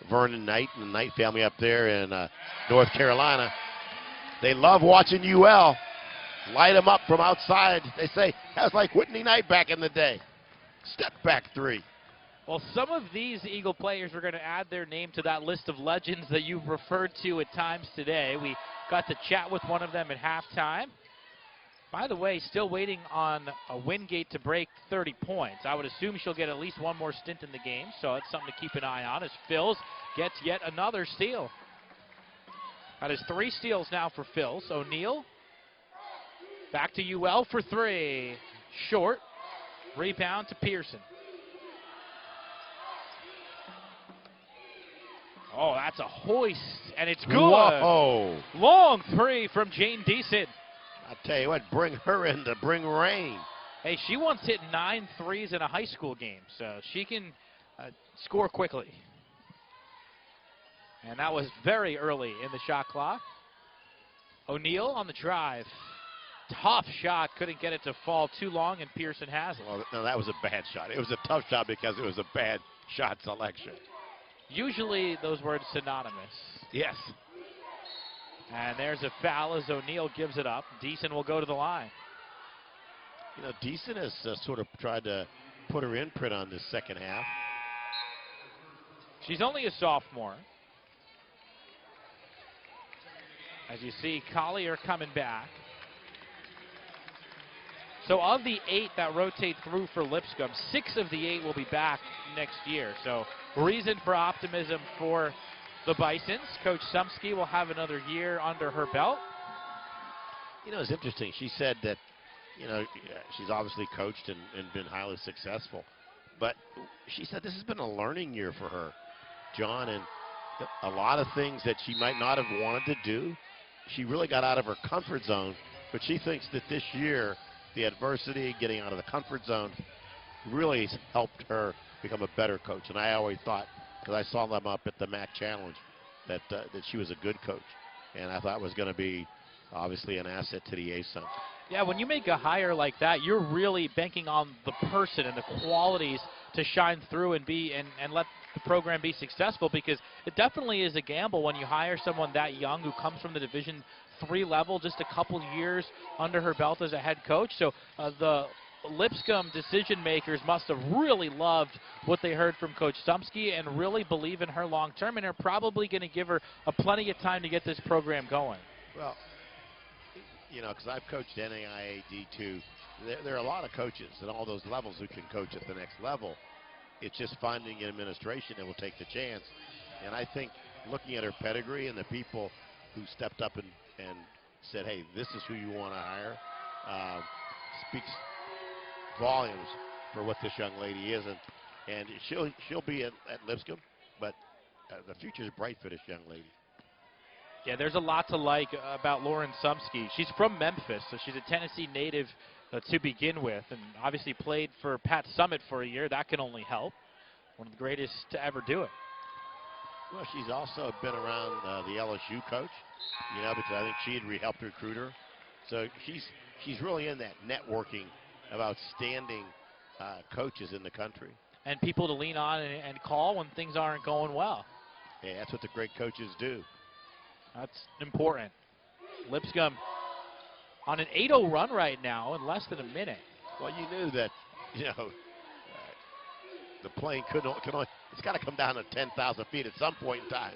Vernon Knight and the Knight family up there in North Carolina. They love watching UL light them up from outside. They say, that was like Whitney Knight back in the day. Step back 3. Well, some of these Eagle players are going to add their name to that list of legends that you've referred to at times today. We got to chat with one of them at halftime. By the way, still waiting on a Wingate to break 30 points. I would assume she'll get at least one more stint in the game, so it's something to keep an eye on as Phils gets yet another steal. That is 3 steals now for Phils. O'Neal back to UL for 3. Short. Rebound to Pearson. Oh, that's a hoist, and it's good. Whoa. Long 3 from Jane Deason. I tell you what, bring her in to bring rain. Hey, she once hit 9 threes in a high school game, so she can score quickly. And that was very early in the shot clock. O'Neal on the drive. Tough shot, couldn't get it to fall too long, and Pearson has it. Well, no, that was a bad shot. It was a tough shot because it was a bad shot selection. Usually those words synonymous. Yes. And there's a foul as O'Neal gives it up. Deason will go to the line. You know, Deason has sort of tried to put her imprint on this second half. She's only a sophomore. As you see, Collier coming back. So of the 8 that rotate through for Lipscomb, 6 of the 8 will be back next year. So reason for optimism for the Bisons. Coach Sumsky will have another year under her belt. You know, it's interesting. She said that, you know, she's obviously coached and been highly successful. But she said this has been a learning year for her, John, and a lot of things that she might not have wanted to do, she really got out of her comfort zone. But she thinks that this year, the adversity, getting out of the comfort zone, really helped her become a better coach. And I always thought, because I saw them up at the MAC Challenge, that she was a good coach. And I thought was going to be, obviously, an asset to the ASUN. Yeah, when you make a hire like that, you're really banking on the person and the qualities to shine through and be and let the program be successful, because it definitely is a gamble when you hire someone that young who comes from the Division III level, just a couple years under her belt as a head coach. So the Lipscomb decision makers must have really loved what they heard from Coach Sumsky and really believe in her long term, and are probably going to give her plenty of time to get this program going. Well, you know, because I've coached NAIA D2, there are a lot of coaches at all those levels who can coach at the next level. It's just finding an administration that will take the chance. And I think looking at her pedigree and the people who stepped up and said, hey, this is who you want to hire, speaks volumes for what this young lady is. And she'll be at Lipscomb, but the future is bright for this young lady. Yeah, there's a lot to like about Lauren Sumsky. She's from Memphis, so she's a Tennessee native to begin with, and obviously played for Pat Summitt for a year. That can only help. One of the greatest to ever do it. Well, she's also been around the LSU coach, you know, because I think she had helped recruit her. So she's really in that networking of outstanding coaches in the country. And people to lean on and call when things aren't going well. Yeah, that's what the great coaches do. That's important. Lipscomb on an 8-0 run right now in less than a minute. Well, you knew that, you know, the plane can only, it's got to come down to 10,000 feet at some point in time.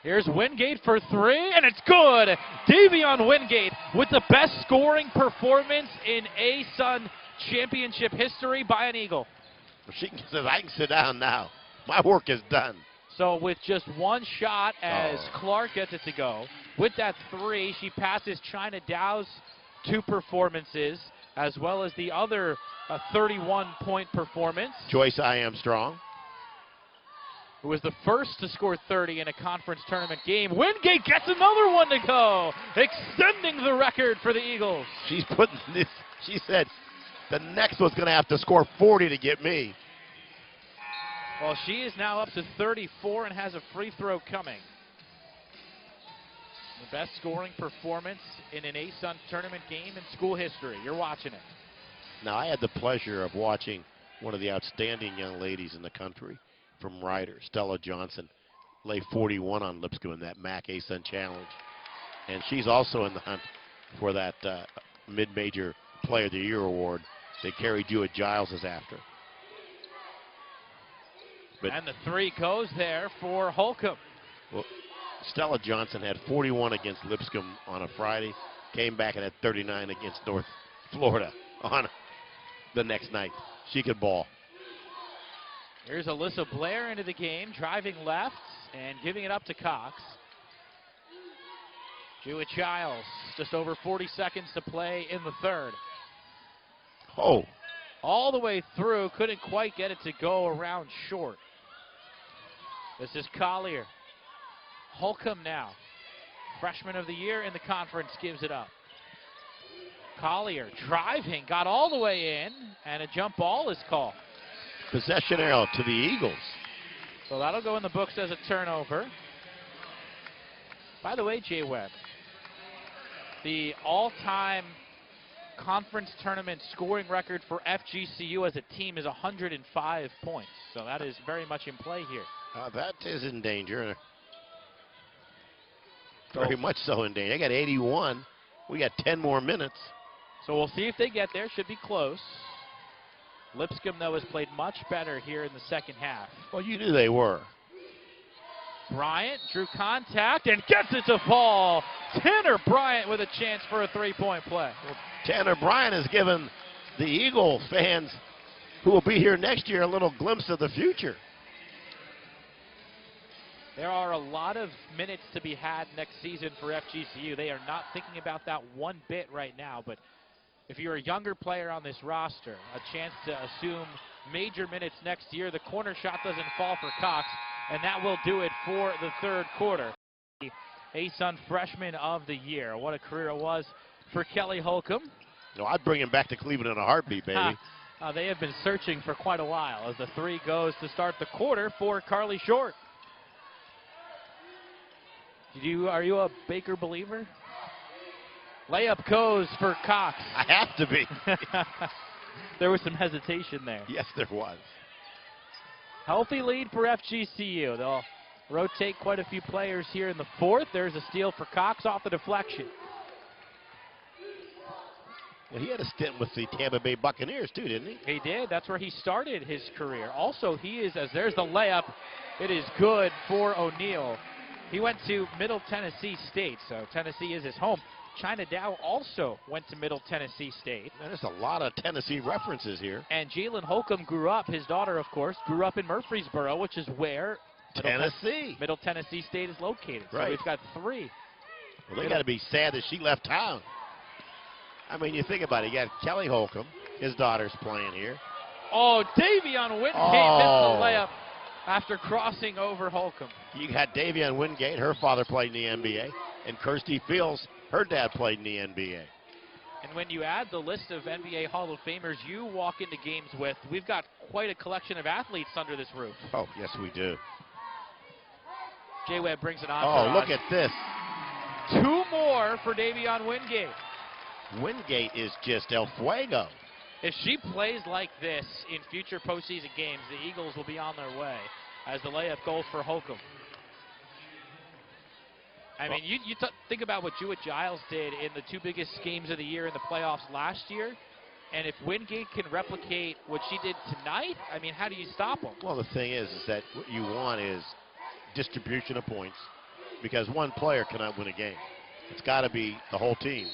Here's Wingate for 3, and it's good. Davion Wingate with the best scoring performance in ASUN championship history by an Eagle. Well, she says, I can sit down now. My work is done. So with just one shot as Clark gets it to go. With that 3, she passes China Dow's 2 performances, as well as the other 31-point performance. Joyce I Am Strong, who was the first to score 30 in a conference tournament game. Wingate gets another one to go, extending the record for the Eagles. She's putting this, she said, the next one's going to have to score 40 to get me. Well, she is now up to 34 and has a free throw coming. The best scoring performance in an ASUN tournament game in school history. You're watching it. Now, I had the pleasure of watching one of the outstanding young ladies in the country from Ryder, Stella Johnson, lay 41 on Lipscomb in that MAC ASUN Challenge. And she's also in the hunt for that mid-major Player of the Year award that Carrie Jewett-Giles is after. And the 3 goes there for Holcomb. Well, Stella Johnson had 41 against Lipscomb on a Friday. came back and had 39 against North Florida on the next night. She could ball. Here's Alyssa Blair into the game, driving left and giving it up to Cox. Jewett Giles, just over 40 seconds to play in the third. Oh. All the way through, couldn't quite get it to go around short. This is Collier. Holcomb now, freshman of the year in the conference, gives it up. Collier driving, got all the way in, and a jump ball is called. Possession arrow to the Eagles. So that'll go in the books as a turnover. By the way, Jay Webb, the all-time conference tournament scoring record for FGCU as a team is 105 points. So that is very much in play here. That is in danger. Very much so in danger. I got 81. We got 10 more minutes. So we'll see if they get there. Should be close. Lipscomb, though, has played much better here in the second half. Well, you knew they were. Bryant drew contact and gets it to fall. Tanner Bryant with a chance for a three-point play. Well, Tanner Bryant has given the Eagle fans who will be here next year a little glimpse of the future. There are a lot of minutes to be had next season for FGCU. They are not thinking about that one bit right now, but if you're a younger player on this roster, a chance to assume major minutes next year. The corner shot doesn't fall for Cox, and that will do it for the third quarter. ASUN freshman of the year. What a career it was for Kelly Holcomb. No, I'd bring him back to Cleveland in a heartbeat, baby. They have been searching for quite a while as the three goes to start the quarter for Carly Short. Are you a Baker believer? Layup goes for Cox. I have to be. There was some hesitation there. Yes, there was. Healthy lead for FGCU. They'll rotate quite a few players here in the fourth. There's a steal for Cox off the deflection. Well, he had a stint with the Tampa Bay Buccaneers, too, didn't he? He did. That's where he started his career. Also, there's the layup. It is good for O'Neal. He went to Middle Tennessee State, so Tennessee is his home. China Dow also went to Middle Tennessee State. Man, there's a lot of Tennessee references here. And Jalen Holcomb grew up, his daughter, of course, grew up in Murfreesboro, which is where Middle Tennessee State is located. Right. So we've got three. Well, they got to be sad that she left town. I mean, you think about it. You got Kelly Holcomb. His daughter's playing here. Oh, Davion Wingate missed the layup after crossing over Holcomb. You got Davion Wingate. Her father played in the NBA. And Kirsty Fields, her dad played in the NBA. And when you add the list of NBA Hall of Famers you walk into games with, we've got quite a collection of athletes under this roof. Oh, yes, we do. Jay Webb brings it on. Oh, look at this. Two more for Davion Wingate. Wingate is just El Fuego. If she plays like this in future postseason games, the Eagles will be on their way as the layup goes for Holcomb. I mean, you think about what Jewett Giles did in the two biggest games of the year in the playoffs last year, and if Wingate can replicate what she did tonight, I mean, how do you stop them? Well, the thing is that what you want is distribution of points, because one player cannot win a game. It's got to be the whole team.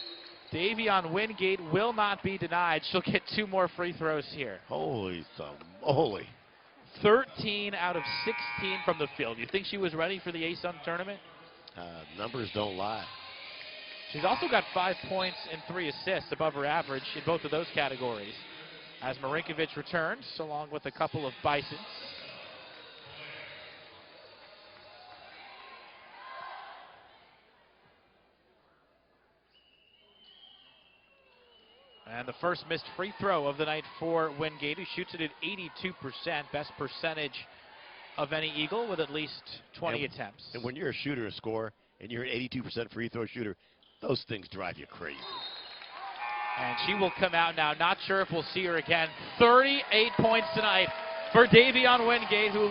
Davion Wingate will not be denied. She'll get two more free throws here. Holy moly. 13 out of 16 from the field. You think she was ready for the ASUN tournament? Numbers don't lie. She's also got 5 points and 3 assists above her average in both of those categories. As Marinkovic returns, along with a couple of Bisons. And the first missed free throw of the night for Wingate, who shoots it at 82%, best percentage of any Eagle with at least 20 attempts. And when you're a shooter, a scorer, and you're an 82% free throw shooter, those things drive you crazy. And she will come out now. Not sure if we'll see her again. 38 points tonight for Davion Wingate, who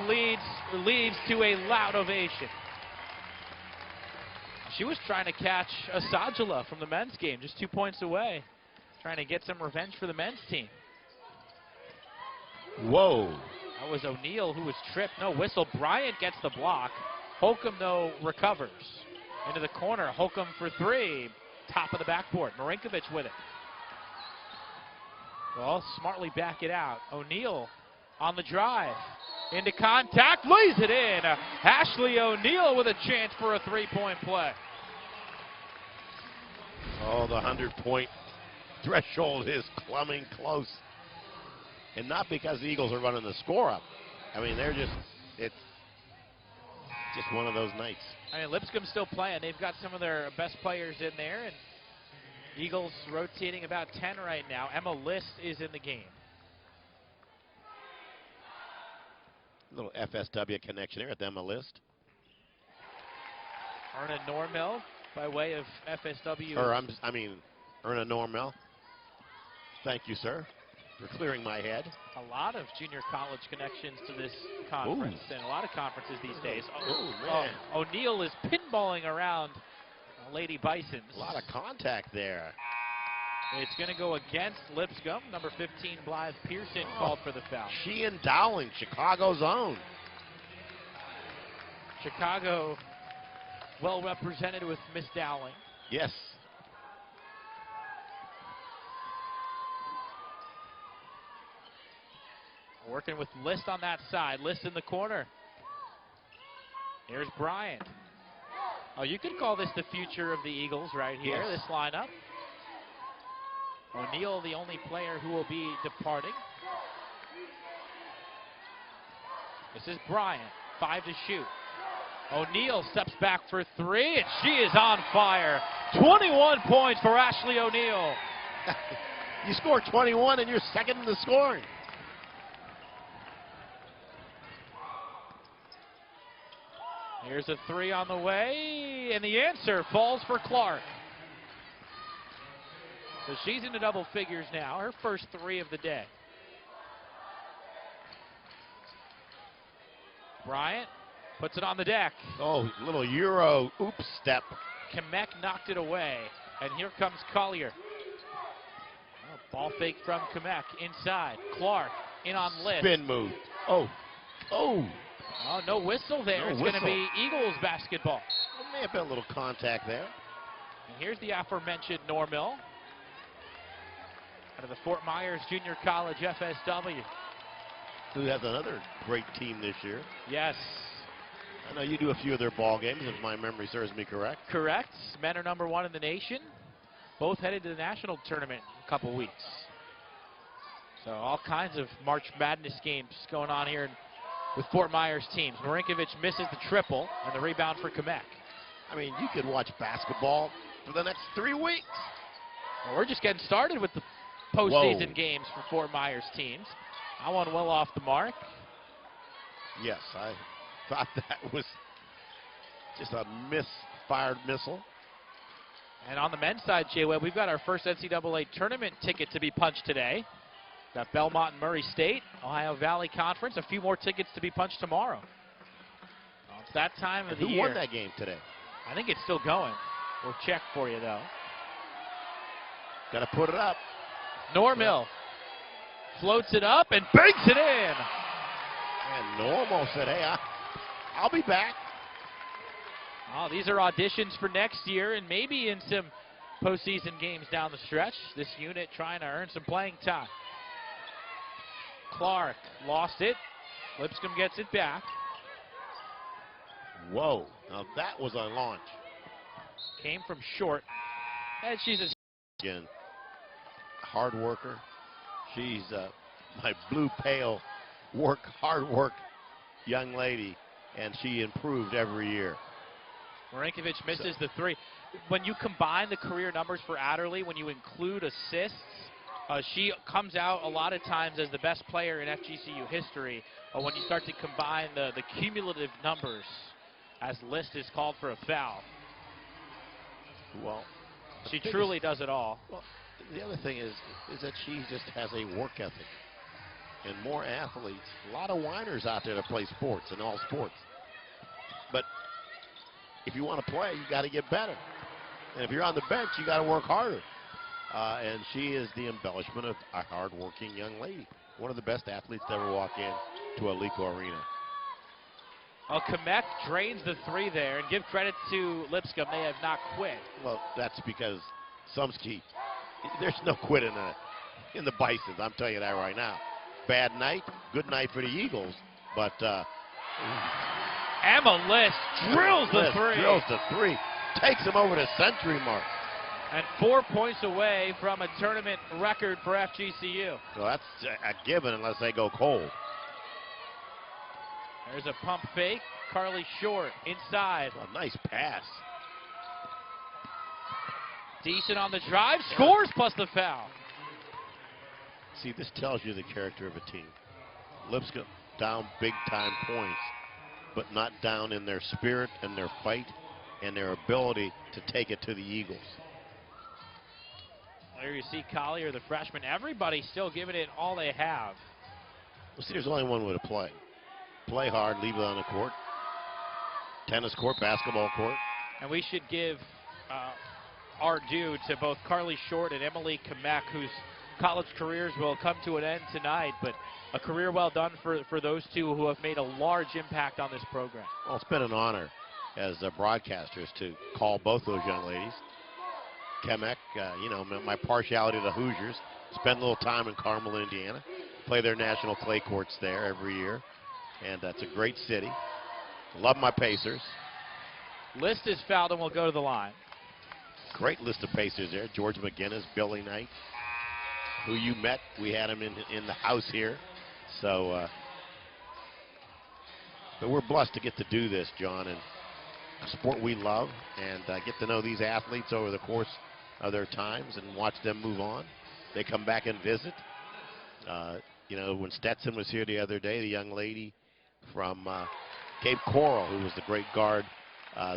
leads to a loud ovation. She was trying to catch Asajala from the men's game, just 2 points away. Trying to get some revenge for the men's team. Whoa. That was O'Neal who was tripped. No whistle. Bryant gets the block. Holcomb, though, recovers. Into the corner. Holcomb for three. top of the backboard. Marinkovic with it. Well, smartly back it out. O'Neal on the drive. Into contact, lays it in. Ashley O'Neal with a chance for a three-point play. Oh, the 100-point threshold is coming close. And not because the Eagles are running the score up. I mean, it's just one of those nights. I mean, Lipscomb's still playing. They've got some of their best players in there, and Eagles rotating about 10 right now. Emma List is in the game. A little FSW connection here at the Emma List. Erna Normel by way of FSW. Erna Normel. Thank you, sir, for clearing my head. A lot of junior college connections to this conference, and a lot of conferences these days. Man. O'Neal is pinballing around Lady Bisons. A lot of contact there. It's going to go against Lipscomb. Number 15, Blythe Pearson, called for the foul. She and Dowling, Chicago's own. Chicago well represented with Miss Dowling. Yes. Working with List on that side. List in the corner. Here's Bryant. Oh, you could call this the future of the Eagles right here, Yes. this lineup. O'Neal, the only player who will be departing. This is Bryant, 5 to shoot. O'Neal steps back for 3, and she is on fire. 21 points for Ashley O'Neal. You score 21 and you're second in the scoring. Here's a 3 on the way, and the answer falls for Clark. So she's into double figures now, her first 3 of the day. Bryant puts it on the deck. Oh, little Euro oops step. Kamek knocked it away, and here comes Collier. Oh, ball fake from Kamek inside. Clark in on List. Spin move. Oh. Oh, no whistle there. No it's going to whistle. be Eagles basketball. There may have been a little contact there. And here's the aforementioned Normil out of the Fort Myers Junior College FSW. Who has another great team this year. Yes. I know you do a few of their ball games, if my memory serves me correct. Correct. Men are number 1 in the nation. Both headed to the national tournament in a couple weeks. So all kinds of March Madness games going on here with Fort Myers teams. Marinkovic misses the triple, and the rebound for Kamek. I mean, you could watch basketball for the next 3 weeks. Well, we're just getting started with the postseason games for Fort Myers teams. I won well off the mark. Yes, I thought that was just a misfired missile. And on the men's side, Jay Webb, we've got our first NCAA tournament ticket to be punched today. Got Belmont and Murray State, Ohio Valley Conference. A few more tickets to be punched tomorrow. Well, it's that time of the year. Who won that game today? I think it's still going. We'll check for you, though. Got to put it up. Normil floats it up and banks it in. And Normal said, hey, I'll be back. Oh, these are auditions for next year and maybe in some postseason games down the stretch. This unit trying to earn some playing time. Clark lost it. Lipscomb gets it back. Whoa. Now that was a launch. Came from short. And she's a... Again, hard worker. She's my blue pale hard work young lady, and she improved every year. Marinkovic misses the 3. When you combine the career numbers for Adderley, when you include assists, she comes out a lot of times as the best player in FGCU history. When you start to combine the cumulative numbers, as List is called for a foul. Well, she truly does it all. Well, the other thing is that she just has a work ethic. And more athletes, a lot of whiners out there that play sports and all sports. But if you want to play, you got to get better. And if you're on the bench, you got to work harder. And she is the embellishment of a hard-working young lady. One of the best athletes to ever walk in to Alico Arena. Oh, Kamek drains the 3 there, and give credit to Lipscomb. They have not quit. Well, that's because Sumsky, there's no quit in the Bisons. I'm telling you that right now. Bad night, good night for the Eagles, but Emma List drills the three. Drills the three. Takes him over the century mark. And 4 points away from a tournament record for FGCU. So that's a given unless they go cold. There's a pump fake. Carly Short inside. A nice pass. Decent on the drive. Scores plus the foul. See, this tells you the character of a team. Lipscomb down big-time points, but not down in their spirit and their fight and their ability to take it to the Eagles. There you see Collier, the freshman. Everybody still giving it all they have. Well, see, there's only one way to play. Play hard, leave it on the court. Tennis court, basketball court. And we should give our due to both Carly Short and Emily Kamek, whose college careers will come to an end tonight, but a career well done for those two who have made a large impact on this program. Well, it's been an honor as broadcasters to call both those young ladies. Kamek, you know, my partiality to the Hoosiers. Spend a little time in Carmel, Indiana. Play their national clay courts there every year. And that's a great city. Love my Pacers. List is fouled and will go to the line. Great list of Pacers there. George McGinnis, Billy Knight, who you met. We had him in the house here. So, but we're blessed to get to do this, John, and a sport we love, and get to know these athletes over the course of their times and watch them move on. They come back and visit. You know, when Stetson was here the other day, the young lady from Cape Coral, who was the great guard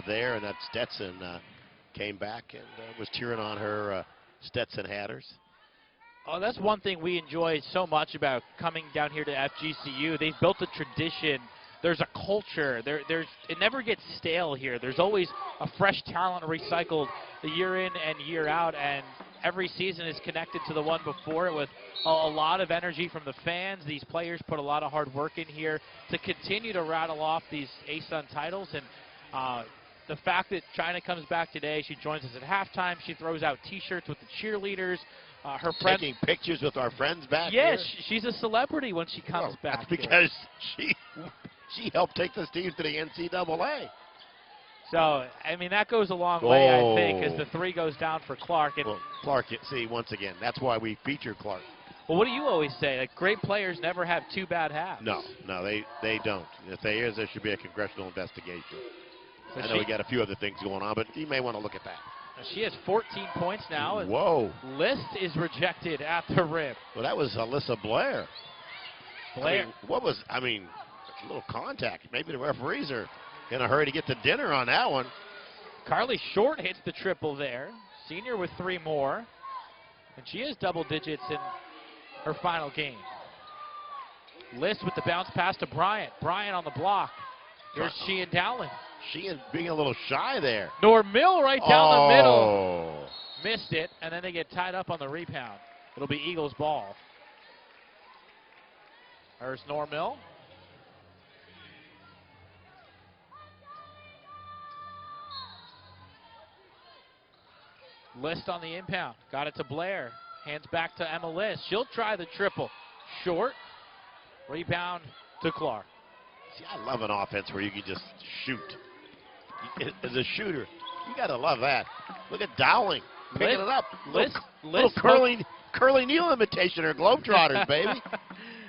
there, and that Stetson came back and was cheering on her Stetson Hatters. Oh, that's one thing we enjoy so much about coming down here to FGCU. They've built a tradition. There's a culture. It never gets stale here. There's always a fresh talent recycled year in and year out, and every season is connected to the one before it with a lot of energy from the fans. These players put a lot of hard work in here to continue to rattle off these ASUN titles, and the fact that China comes back today, she joins us at halftime. She throws out T-shirts with the cheerleaders. Her friends taking pictures with our friends back here. Yes, she's a celebrity when she comes back. That's because she helped take this team to the NCAA. So, I mean, that goes a long way, I think, as the three goes down for Clark. And well, Clark, see, once again, that's why we feature Clark. Well, what do you always say? Like, great players never have two bad halves. No, they don't. If there is, there should be a congressional investigation. So I know we got a few other things going on, but you may want to look at that. She has 14 points now. Whoa. List is rejected at the rim. Well, that was Alyssa Blair. Blair. I mean, a little contact. Maybe the referees are in a hurry to get to dinner on that one. Carly Short hits the triple there. Senior with 3 more. And she has double digits in her final game. List with the bounce pass to Bryant. Bryant on the block. Here's Sheehan Dowling. Sheehan being a little shy there. Normill right down the middle. Missed it, and then they get tied up on the rebound. It'll be Eagles ball. There's Normill. List on the impound. Got it to Blair. Hands back to Emma List. She'll try the triple. Short. Rebound to Clark. See, I love an offense where you can just shoot. As a shooter, you got to love that. Look at Dowling picking it up. Little Curly Neal imitation or Globetrotters, baby.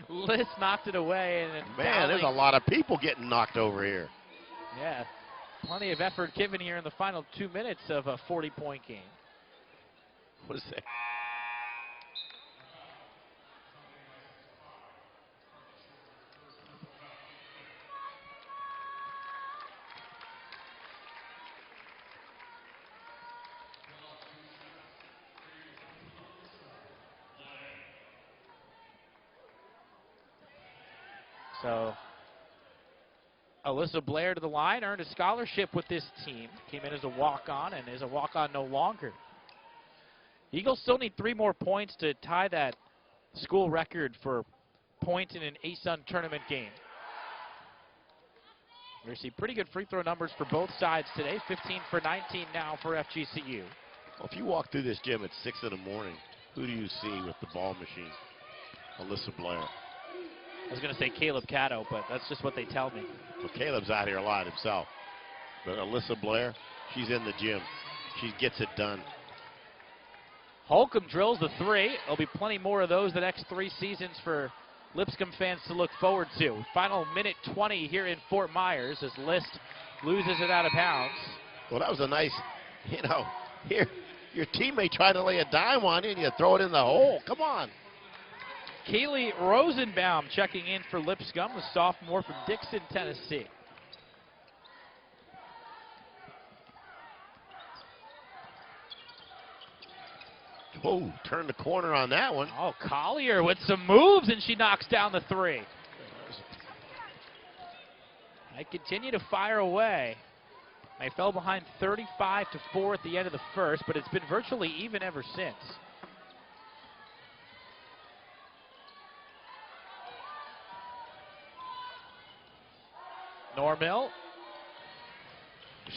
List knocked it away. And man, Dowling, there's a lot of people getting knocked over here. Yeah, plenty of effort given here in the final 2 minutes of a 40-point game. What is that? So, Alyssa Blair to the line, earned a scholarship with this team. Came in as a walk-on and is a walk-on no longer. Eagles still need 3 more points to tie that school record for points in an ASUN tournament game. We see pretty good free throw numbers for both sides today. 15 for 19 now for FGCU. Well, if you walk through this gym at 6 in the morning, who do you see with the ball machine? Alyssa Blair. I was going to say Caleb Cato, but that's just what they tell me. Well, Caleb's out here a lot himself. But Alyssa Blair, she's in the gym. She gets it done. Holcomb drills the three. There'll be plenty more of those the next 3 seasons for Lipscomb fans to look forward to. Final minute 20 here in Fort Myers as List loses it out of bounds. Well, that was a nice, here, your teammate tried to lay a dime on you and you throw it in the hole. Come on. Kaylee Rosenbaum checking in for Lipscomb, the sophomore from Dixon, Tennessee. Oh, turn the corner on that one. Oh, Collier with some moves, and she knocks down the three. They continue to fire away. They fell behind 35-4 at the end of the first, but it's been virtually even ever since. Normill.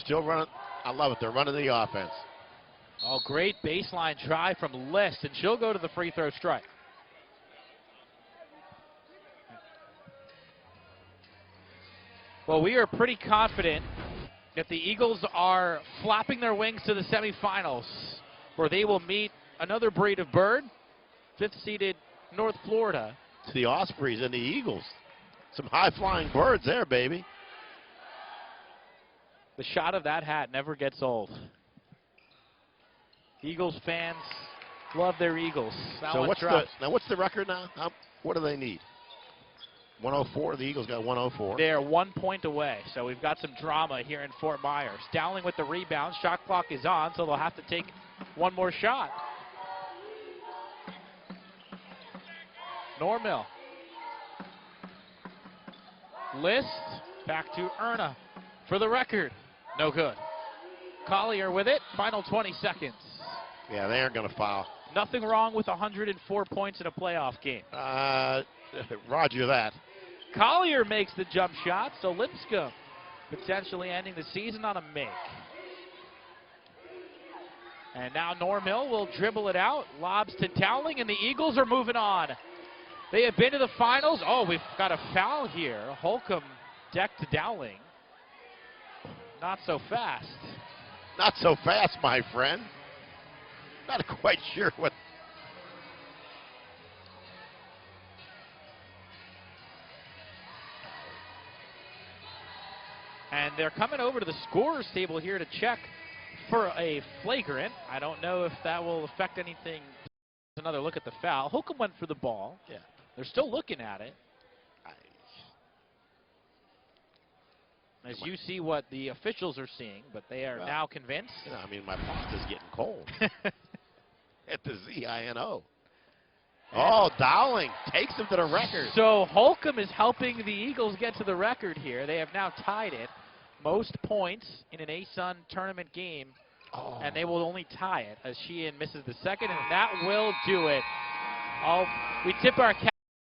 Still running. I love it. They're running the offense. Oh, great baseline try from List, and she'll go to the free throw strike. Well, we are pretty confident that the Eagles are flapping their wings to the semifinals, where they will meet another breed of bird, 5th-seeded North Florida. It's the Ospreys and the Eagles. Some high-flying birds there, baby. The shot of that hat never gets old. Eagles fans love their Eagles. So what's the record now? What do they need? 104. The Eagles got 104. They're 1 point away, so we've got some drama here in Fort Myers. Dowling with the rebound. Shot clock is on, so they'll have to take one more shot. Normill. List back to Erna for the record. No good. Collier with it. Final 20 seconds. Yeah, they aren't going to foul. Nothing wrong with 104 points in a playoff game. Roger that. Collier makes the jump shot, so Lipscomb potentially ending the season on a make. And now Normill will dribble it out, lobs to Dowling, and the Eagles are moving on. They have been to the finals. Oh, we've got a foul here. Holcomb decked to Dowling. Not so fast. Not so fast, my friend. Not quite sure what. And they're coming over to the scorer's table here to check for a flagrant. I don't know if that will affect anything. Another look at the foul. Holcomb went for the ball. Yeah. They're still looking at it. As you see what the officials are seeing, but they are now convinced. I mean, my pasta's getting cold. At the ZINO. Oh, Dowling takes him to the record. So Holcomb is helping the Eagles get to the record here. They have now tied it. Most points in an ASUN tournament game. Oh. And they will only tie it as Sheehan misses the second, and that will do it. We tip our cap.